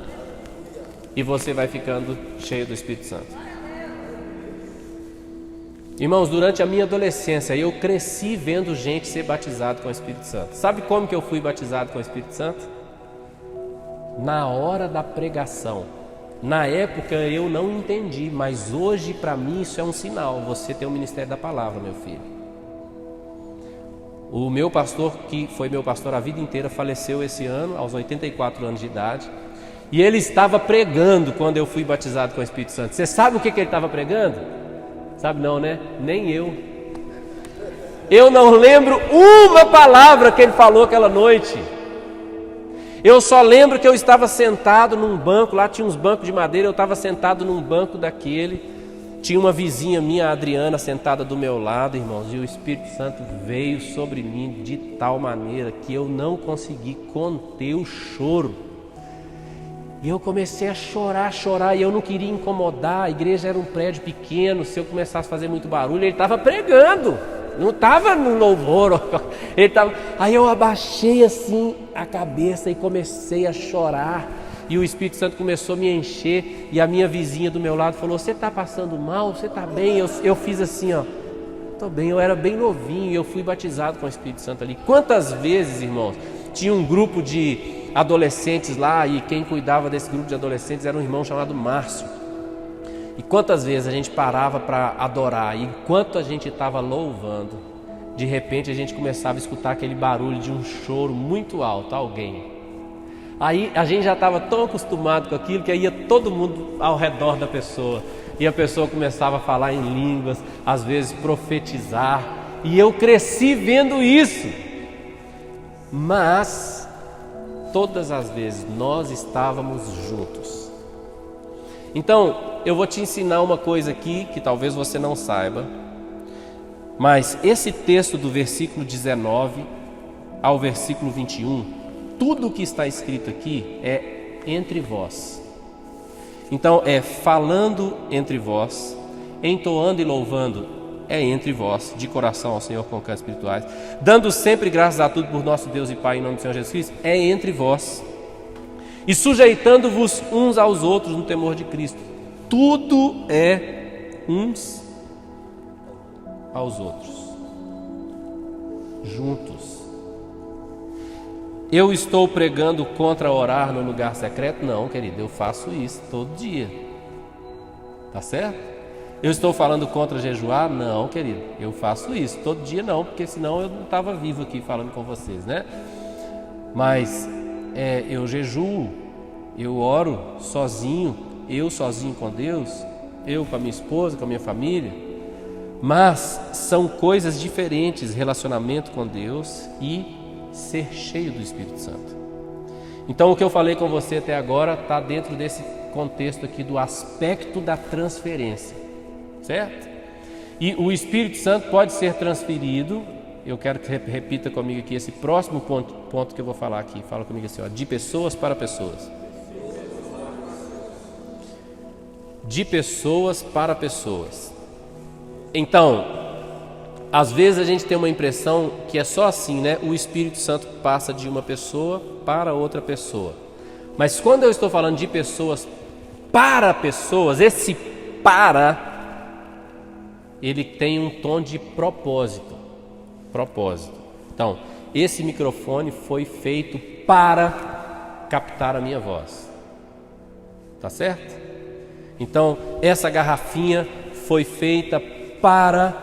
e você vai ficando cheio do Espírito Santo. Irmãos, durante a minha adolescência, eu cresci vendo gente ser batizado com o Espírito Santo. Sabe como que eu fui batizado com o Espírito Santo? Na hora da pregação. Na época eu não entendi, mas hoje para mim isso é um sinal. Você tem o ministério da palavra, meu filho. O meu pastor, que foi meu pastor a vida inteira, faleceu esse ano, aos 84 anos de idade. E ele estava pregando quando eu fui batizado com o Espírito Santo. Você sabe o que ele estava pregando? Sabe não, né? Nem eu. Eu não lembro uma palavra que ele falou aquela noite. Eu só lembro que eu estava sentado num banco, lá tinha uns bancos de madeira, eu estava sentado num banco daquele. Tinha uma vizinha minha, a Adriana, sentada do meu lado, irmãos, e o Espírito Santo veio sobre mim de tal maneira que eu não consegui conter o choro. E eu comecei a chorar, e eu não queria incomodar. A igreja era um prédio pequeno, se eu começasse a fazer muito barulho, ele estava pregando, não estava no louvor. Ele estava... Aí eu abaixei assim a cabeça e comecei a chorar. E o Espírito Santo começou a me encher. E a minha vizinha do meu lado falou, você está passando mal? Você está bem? Eu fiz assim, ó, estou bem. Eu era bem novinho e eu fui batizado com o Espírito Santo ali. Quantas vezes, irmãos, tinha um grupo de adolescentes lá, e quem cuidava desse grupo de adolescentes era um irmão chamado Márcio. E quantas vezes a gente parava para adorar, e enquanto a gente estava louvando, de repente a gente começava a escutar aquele barulho de um choro muito alto, alguém. Aí a gente já estava tão acostumado com aquilo que aí ia todo mundo ao redor da pessoa. E a pessoa começava a falar em línguas, às vezes profetizar. E eu cresci vendo isso. Mas todas as vezes nós estávamos juntos. Então, eu vou te ensinar uma coisa aqui que talvez você não saiba. Mas esse texto do versículo 19 ao versículo 21, tudo que está escrito aqui é entre vós. Então é falando entre vós, entoando e louvando é entre vós, de coração ao Senhor com cantos espirituais, dando sempre graças a tudo por nosso Deus e Pai em nome do Senhor Jesus Cristo, é entre vós, e sujeitando-vos uns aos outros no temor de Cristo. Tudo é uns aos outros, juntos. Eu estou pregando contra orar no lugar secreto? Não, querido, eu faço isso todo dia. Tá certo? Eu estou falando contra jejuar? Não, querido, eu faço isso todo dia não, porque senão eu não estava vivo aqui falando com vocês, né? Mas eu jejuo, eu oro sozinho, eu sozinho com Deus, eu com a minha esposa, com a minha família. Mas são coisas diferentes, relacionamento com Deus e ser cheio do Espírito Santo. Então o que eu falei com você até agora está dentro desse contexto aqui do aspecto da transferência, certo? E o Espírito Santo pode ser transferido, eu quero que repita comigo aqui esse próximo ponto que eu vou falar aqui. Fala comigo assim, ó, de pessoas para pessoas. De pessoas para pessoas. Então, às vezes a gente tem uma impressão que é só assim, né? O Espírito Santo passa de uma pessoa para outra pessoa. Mas quando eu estou falando de pessoas para pessoas, esse para, ele tem um tom de propósito. Então, esse microfone foi feito para captar a minha voz. Tá certo? Então, essa garrafinha foi feita para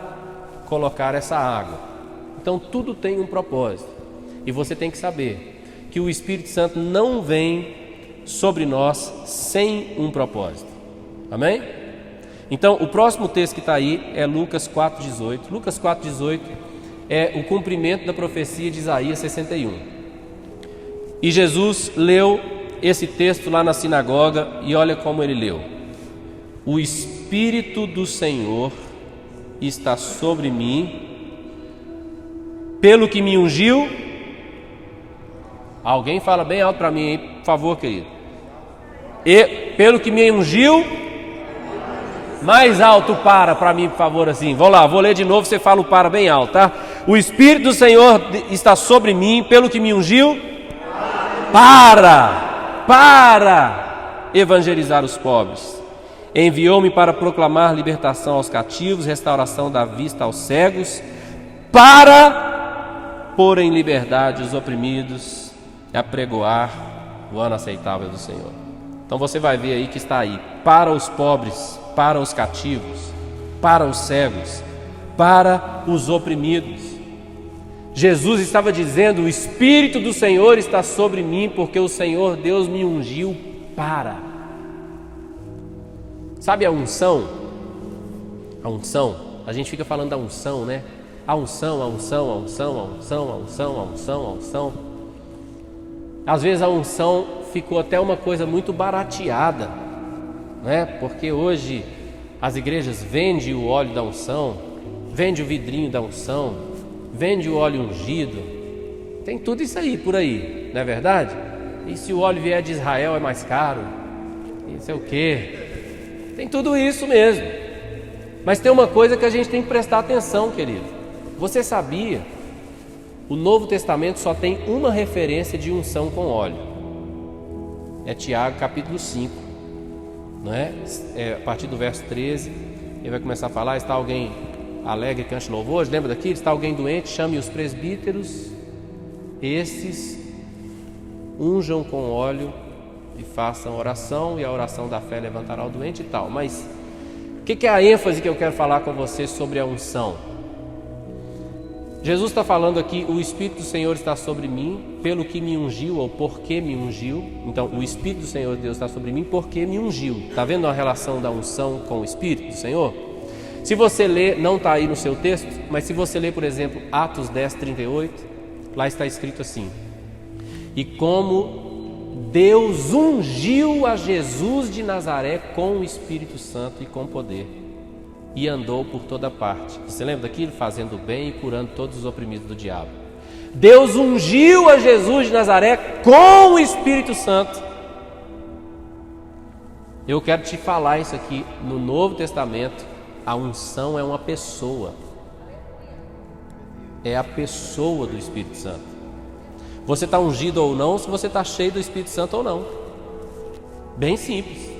colocar essa água. Então tudo tem um propósito. E você tem que saber que o Espírito Santo não vem sobre nós sem um propósito. Amém? Então o próximo texto que está aí é Lucas 4,18. Lucas 4,18 é o cumprimento da profecia de Isaías 61. E Jesus leu esse texto lá na sinagoga e olha como ele leu: o Espírito do Senhor está sobre mim, pelo que me ungiu. Alguém fala bem alto para mim aí, por favor, querido. E pelo que me ungiu, mais alto para mim, por favor, assim. Vou lá, vou ler de novo, você fala o para bem alto, tá? O Espírito do Senhor está sobre mim, pelo que me ungiu, para evangelizar os pobres. Enviou-me para proclamar libertação aos cativos, restauração da vista aos cegos, para pôr em liberdade os oprimidos e apregoar o ano aceitável do Senhor. Então você vai ver aí que está aí, para os pobres, para os cativos, para os cegos, para os oprimidos. Jesus estava dizendo: o Espírito do Senhor está sobre mim, porque o Senhor Deus me ungiu para... Sabe a unção? A unção, a gente fica falando da unção, né? A unção, a unção, a unção, a unção, a unção, a unção, a unção. Às vezes a unção ficou até uma coisa muito barateada, né? Porque hoje as igrejas vendem o óleo da unção, vendem o vidrinho da unção, vendem o óleo ungido. Tem tudo isso aí por aí, não é verdade? E se o óleo vier de Israel é mais caro, e não sei o quê. Tem tudo isso mesmo. Mas tem uma coisa que a gente tem que prestar atenção, querido. Você sabia? O Novo Testamento só tem uma referência de unção com óleo. É Tiago capítulo 5, não é? A partir do verso 13, ele vai começar a falar: está alguém alegre, cante louvores. Lembra daquilo? Está alguém doente, chame os presbíteros, esses unjam com óleo e façam oração, e a oração da fé levantará o doente e tal. Mas o que é a ênfase que eu quero falar com você sobre a unção? Jesus está falando aqui, o Espírito do Senhor está sobre mim, pelo que me ungiu, ou porque me ungiu. Então, o Espírito do Senhor Deus está sobre mim, porque me ungiu. Está vendo a relação da unção com o Espírito do Senhor? Se você ler, não está aí no seu texto, mas se você ler, por exemplo, Atos 10, 38, lá está escrito assim: e como Deus ungiu a Jesus de Nazaré com o Espírito Santo e com poder, e andou por toda parte. Você lembra daquilo? Fazendo bem e curando todos os oprimidos do diabo. Deus ungiu a Jesus de Nazaré com o Espírito Santo. Eu quero te falar isso aqui. No Novo Testamento, a unção é uma pessoa. É a pessoa do Espírito Santo. Você está ungido ou não, se você está cheio do Espírito Santo ou não. Bem simples.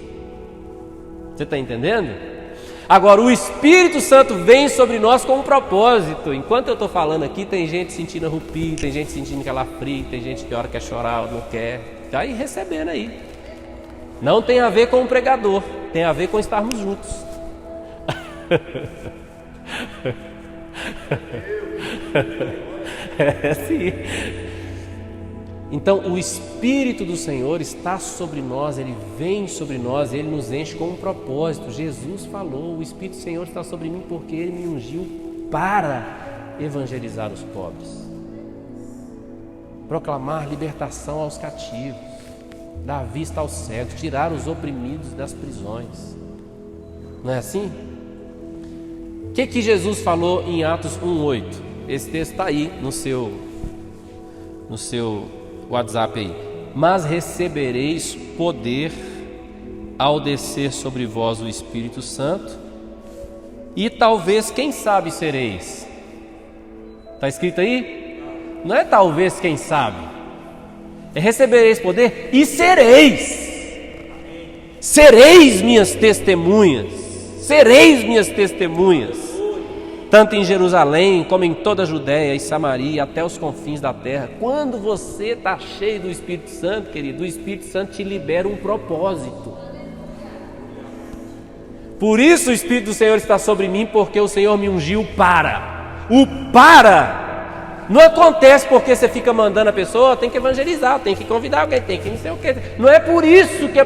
Você está entendendo? Agora, o Espírito Santo vem sobre nós com um propósito. Enquanto eu estou falando aqui, tem gente sentindo arrepio, tem gente sentindo calafrio, tem gente que hora quer chorar ou não quer. Está aí recebendo aí. Não tem a ver com o pregador, tem a ver com estarmos juntos. É sim. Então, o Espírito do Senhor está sobre nós, Ele vem sobre nós, Ele nos enche com um propósito. Jesus falou, o Espírito do Senhor está sobre mim porque Ele me ungiu para evangelizar os pobres, proclamar libertação aos cativos, dar vista aos cegos, tirar os oprimidos das prisões. Não é assim? O que Jesus falou em Atos 1:8? Esse texto está aí no seu WhatsApp aí. Mas recebereis poder ao descer sobre vós o Espírito Santo, e talvez, quem sabe, sereis. Está escrito aí? Não é talvez, quem sabe. É recebereis poder e sereis. Sereis minhas testemunhas. Sereis minhas testemunhas. Tanto em Jerusalém, como em toda a Judéia e Samaria, até os confins da terra. Quando você está cheio do Espírito Santo, querido, o Espírito Santo te libera um propósito. Por isso o Espírito do Senhor está sobre mim, porque o Senhor me ungiu para. O para não acontece porque você fica mandando a pessoa, tem que evangelizar, tem que convidar alguém, tem que não sei o que. Não é por isso que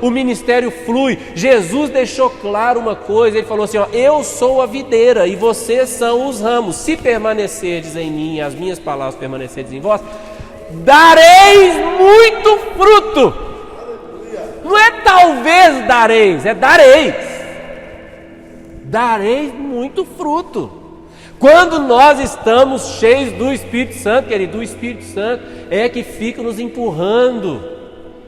o ministério flui. Jesus deixou claro uma coisa, Ele falou assim, ó, eu sou a videira e vocês são os ramos. Se permanecerdes em mim e as minhas palavras permanecerdes em vós, dareis muito fruto. Não é talvez dareis, é dareis. Dareis muito fruto. Quando nós estamos cheios do Espírito Santo, querido, o Espírito Santo é que fica nos empurrando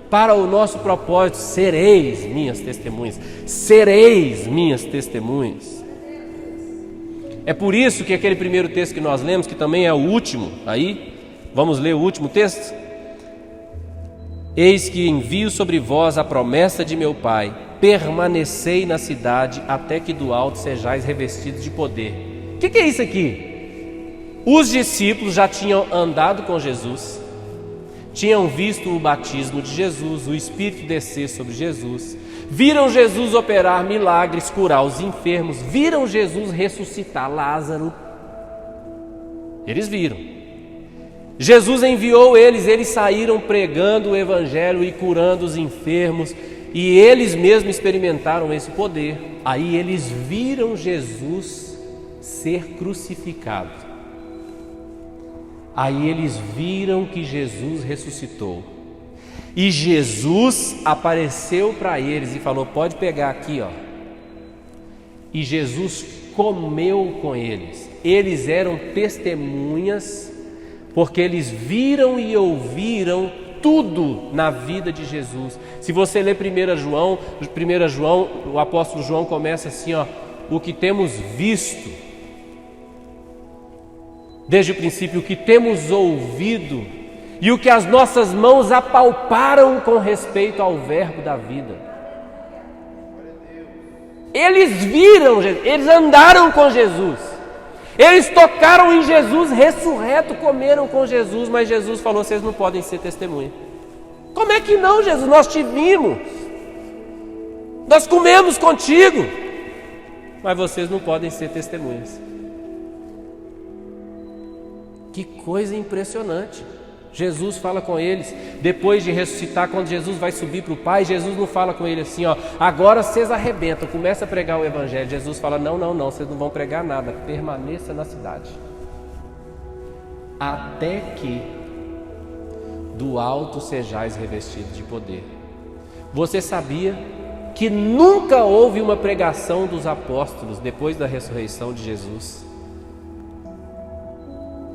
para o nosso propósito. Sereis minhas testemunhas, sereis minhas testemunhas. É por isso que aquele primeiro texto que nós lemos, que também é o último, aí, vamos ler o último texto? Eis que envio sobre vós a promessa de meu Pai, permanecei na cidade até que do alto sejais revestidos de poder. O que é isso aqui? Os discípulos já tinham andado com Jesus, tinham visto o batismo de Jesus, o Espírito descer sobre Jesus, viram Jesus operar milagres, curar os enfermos, viram Jesus ressuscitar Lázaro. Eles viram. Jesus enviou eles saíram pregando o Evangelho e curando os enfermos, e eles mesmos experimentaram esse poder. Aí eles viram Jesus ser crucificado. Aí eles viram que Jesus ressuscitou. E Jesus apareceu para eles e falou, pode pegar aqui, ó. E Jesus comeu com eles. Eles eram testemunhas, porque eles viram e ouviram tudo na vida de Jesus. Se você ler 1 João, o apóstolo João começa assim, ó, o que temos visto, desde o princípio, o que temos ouvido e o que as nossas mãos apalparam com respeito ao verbo da vida. Eles viram Jesus, eles andaram com Jesus, eles tocaram em Jesus ressurreto, comeram com Jesus, mas Jesus falou, vocês não podem ser testemunha. Como é que não, Jesus? Nós te vimos, nós comemos contigo, mas vocês não podem ser testemunhas. Que coisa impressionante. Jesus fala com eles, depois de ressuscitar, quando Jesus vai subir para o Pai, Jesus não fala com ele assim, ó, agora vocês arrebentam, começa a pregar o Evangelho. Jesus fala, não, vocês não vão pregar nada, permaneça na cidade. Até que do alto sejais revestidos de poder. Você sabia que nunca houve uma pregação dos apóstolos depois da ressurreição de Jesus?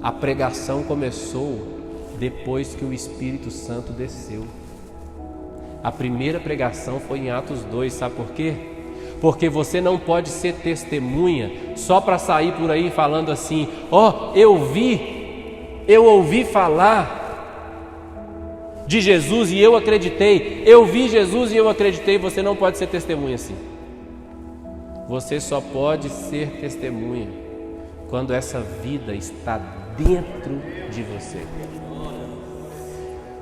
A pregação começou depois que o Espírito Santo desceu. A primeira pregação foi em Atos 2, sabe por quê? Porque você não pode ser testemunha só para sair por aí falando assim, ó, eu ouvi falar de Jesus e eu acreditei, eu vi Jesus e eu acreditei. Você não pode ser testemunha assim. Você só pode ser testemunha quando essa vida está dentro de você.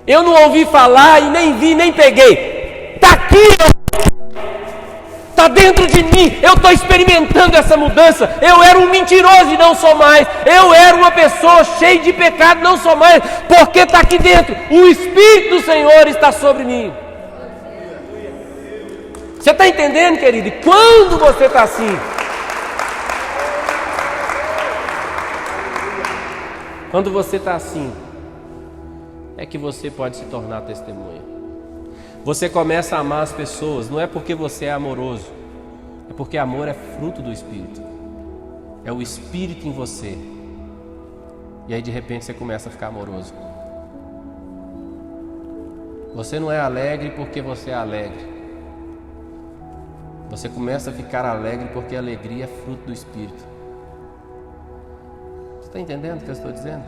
Eu não ouvi falar e nem vi, nem peguei. Está aqui, está dentro de mim. Eu estou experimentando essa mudança. Eu era um mentiroso e não sou mais. Eu era uma pessoa cheia de pecado, não sou mais. Porque está aqui dentro. O Espírito do Senhor está sobre mim. Você está entendendo, querido? E quando você está assim? Quando você está assim, é que você pode se tornar testemunha. Você começa a amar as pessoas, não é porque você é amoroso, é porque amor é fruto do Espírito. É o Espírito em você. E aí de repente você começa a ficar amoroso. Você não é alegre porque você é alegre. Você começa a ficar alegre porque a alegria é fruto do Espírito. Você está entendendo o que eu estou dizendo?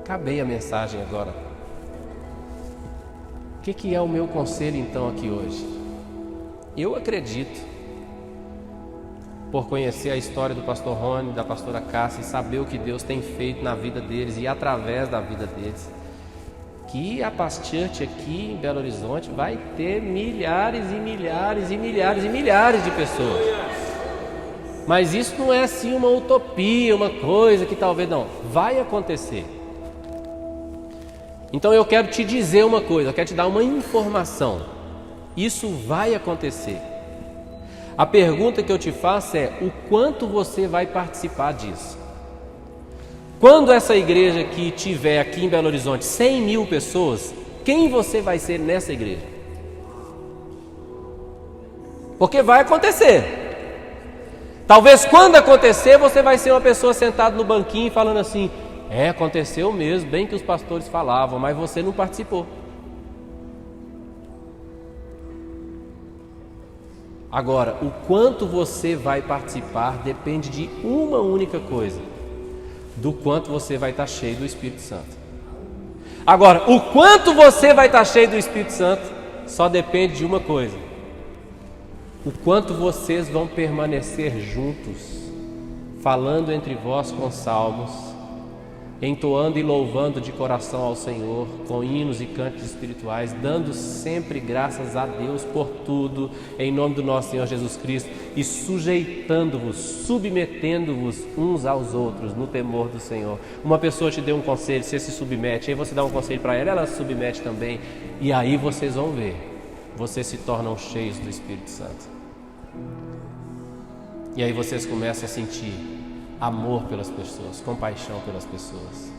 Acabei a mensagem agora. O que é o meu conselho então aqui hoje? Eu acredito, por conhecer a história do pastor Rony, da pastora Cássia, e saber o que Deus tem feito na vida deles e através da vida deles, que a Paz Church aqui em Belo Horizonte vai ter milhares e milhares e milhares e milhares de pessoas. Mas isso não é assim uma utopia, uma coisa que talvez não, vai acontecer. Então eu quero te dizer uma coisa, eu quero te dar uma informação. Isso vai acontecer. A pergunta que eu te faço é, o quanto você vai participar disso? Quando essa igreja aqui tiver aqui em Belo Horizonte 100 mil pessoas, quem você vai ser nessa igreja? Porque vai acontecer. Talvez quando acontecer, você vai ser uma pessoa sentada no banquinho falando assim, aconteceu mesmo, bem que os pastores falavam, mas você não participou. Agora, o quanto você vai participar depende de uma única coisa: do quanto você vai estar cheio do Espírito Santo. Agora, o quanto você vai estar cheio do Espírito Santo só depende de uma coisa: o quanto vocês vão permanecer juntos, falando entre vós com salmos, entoando e louvando de coração ao Senhor, com hinos e cantos espirituais, dando sempre graças a Deus por tudo, em nome do nosso Senhor Jesus Cristo, e sujeitando-vos, submetendo-vos uns aos outros no temor do Senhor. Uma pessoa te deu um conselho, você se submete, aí você dá um conselho para ela, ela se submete também, e aí vocês vão ver, vocês se tornam cheios do Espírito Santo. E aí vocês começam a sentir amor pelas pessoas, compaixão pelas pessoas.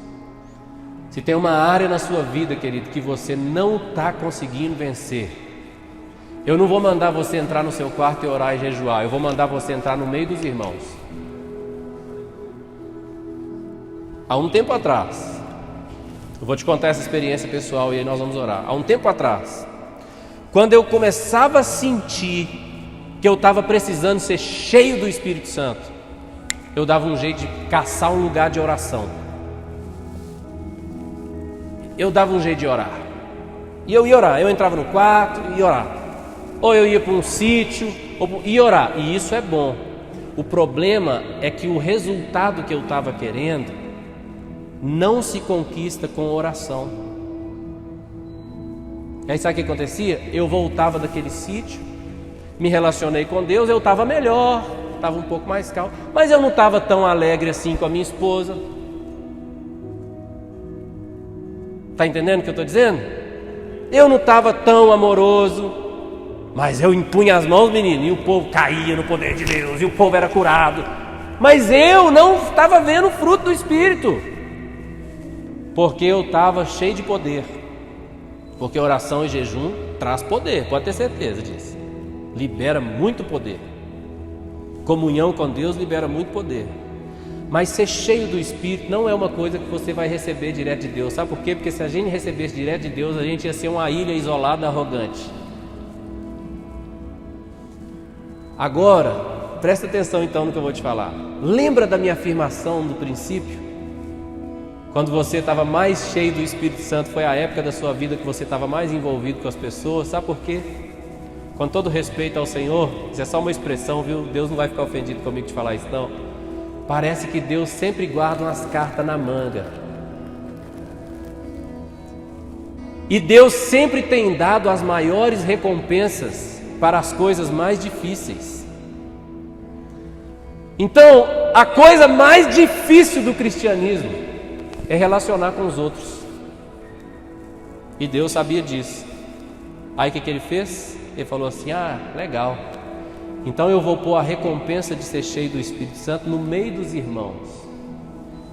Se tem uma área na sua vida, querido, que você não está conseguindo vencer, eu não vou mandar você entrar no seu quarto e orar e jejuar, eu vou mandar você entrar no meio dos irmãos. Há um tempo atrás, eu vou te contar essa experiência pessoal e aí nós vamos orar. Há um tempo atrás, quando eu começava a sentir que eu estava precisando ser cheio do Espírito Santo, eu dava um jeito de caçar um lugar de oração. Eu dava um jeito de orar. E eu ia orar. Eu entrava no quarto e ia orar. Ou eu ia para um sítio e ia orar. E isso é bom. O problema é que o resultado que eu estava querendo não se conquista com oração. E aí sabe o que acontecia? Eu voltava daquele sítio, me relacionei com Deus, eu estava melhor, estava um pouco mais calmo, mas eu não estava tão alegre assim com a minha esposa, Está entendendo o que eu estou dizendo? Eu não estava tão amoroso, mas eu impunha as mãos, menino, e o povo caía no poder de Deus, e o povo era curado. Mas eu não estava vendo o fruto do Espírito, porque eu estava cheio de poder. Porque oração e jejum traz poder, pode ter certeza disso. Libera muito poder. Comunhão com Deus libera muito poder. Mas ser cheio do Espírito não é uma coisa que você vai receber direto de Deus. Sabe por quê? Porque se a gente recebesse direto de Deus, a gente ia ser uma ilha isolada, arrogante. Agora, presta atenção então no que eu vou te falar. Lembra da minha afirmação do princípio? Quando você estava mais cheio do Espírito Santo, foi a época da sua vida que você estava mais envolvido com as pessoas. Sabe por quê? Com todo respeito ao Senhor, isso é só uma expressão, viu? Deus não vai ficar ofendido comigo de falar isso não. Parece que Deus sempre guarda umas cartas na manga. E Deus sempre tem dado as maiores recompensas para as coisas mais difíceis. Então, a coisa mais difícil do cristianismo é relacionar com os outros. E Deus sabia disso. Aí o que ele fez? Ele falou assim: legal. Então eu vou pôr a recompensa de ser cheio do Espírito Santo no meio dos irmãos.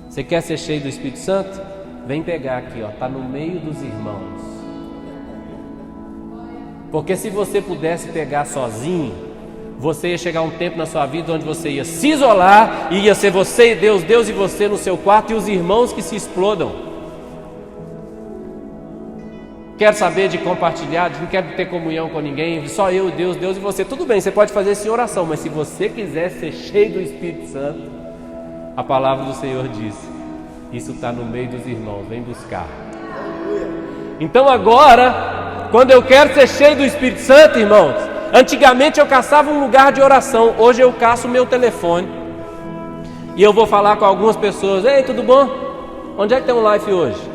Você quer ser cheio do Espírito Santo? Vem pegar aqui, está no meio dos irmãos. Porque se você pudesse pegar sozinho, você ia chegar um tempo na sua vida onde você ia se isolar, e ia ser você e Deus, Deus e você no seu quarto, e os irmãos que se explodam. Quer saber de compartilhar, não quer ter comunhão com ninguém, só eu, Deus, Deus e você. Tudo bem, você pode fazer isso em oração, mas se você quiser ser cheio do Espírito Santo, a palavra do Senhor diz: isso está no meio dos irmãos, vem buscar. Então agora, quando eu quero ser cheio do Espírito Santo, irmãos, antigamente eu caçava um lugar de oração, hoje eu caço o meu telefone e eu vou falar com algumas pessoas: ei, tudo bom? Onde é que tem um live hoje?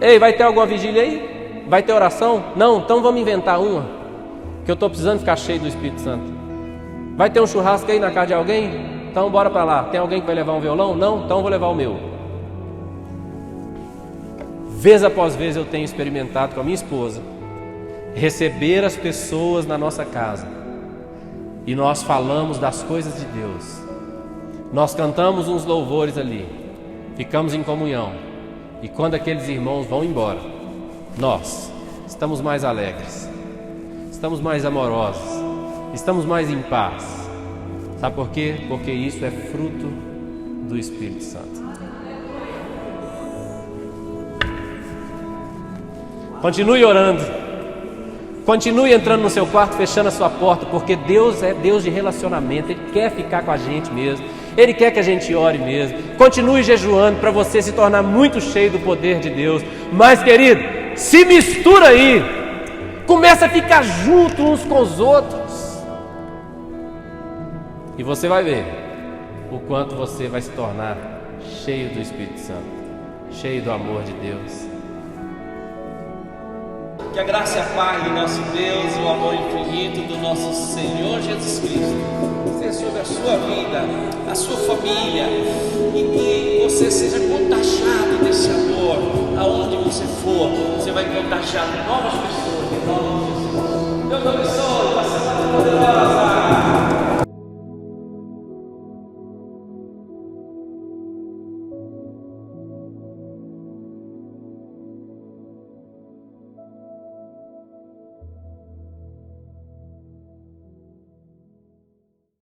Ei, vai ter alguma vigília aí? Vai ter oração? Não, então vamos inventar uma, que eu estou precisando ficar cheio do Espírito Santo. Vai ter um churrasco aí na casa de alguém? Então bora para lá. Tem alguém que vai levar um violão? Não? Então eu vou levar o meu. Vez após vez eu tenho experimentado com a minha esposa receber as pessoas na nossa casa, e nós falamos das coisas de Deus. Nós cantamos uns louvores ali, ficamos em comunhão. E quando aqueles irmãos vão embora, nós estamos mais alegres, estamos mais amorosos, estamos mais em paz. Sabe por quê? Porque isso é fruto do Espírito Santo. Continue orando, continue entrando no seu quarto, fechando a sua porta, porque Deus é Deus de relacionamento. Ele quer ficar com a gente mesmo, Ele quer que a gente ore mesmo. Continue jejuando para você se tornar muito cheio do poder de Deus. Mas, querido, se mistura aí, começa a ficar junto uns com os outros, e você vai ver o quanto você vai se tornar cheio do Espírito Santo, cheio do amor de Deus. Que a graça e a paz do nosso Deus, o amor infinito do nosso Senhor Jesus Cristo seja sobre a sua vida, a sua família, e que você seja contagiado desse amor. Aonde você for, você vai contagiar novas pessoas, em nome de Jesus. Deus abençoe, uma semana poderosa.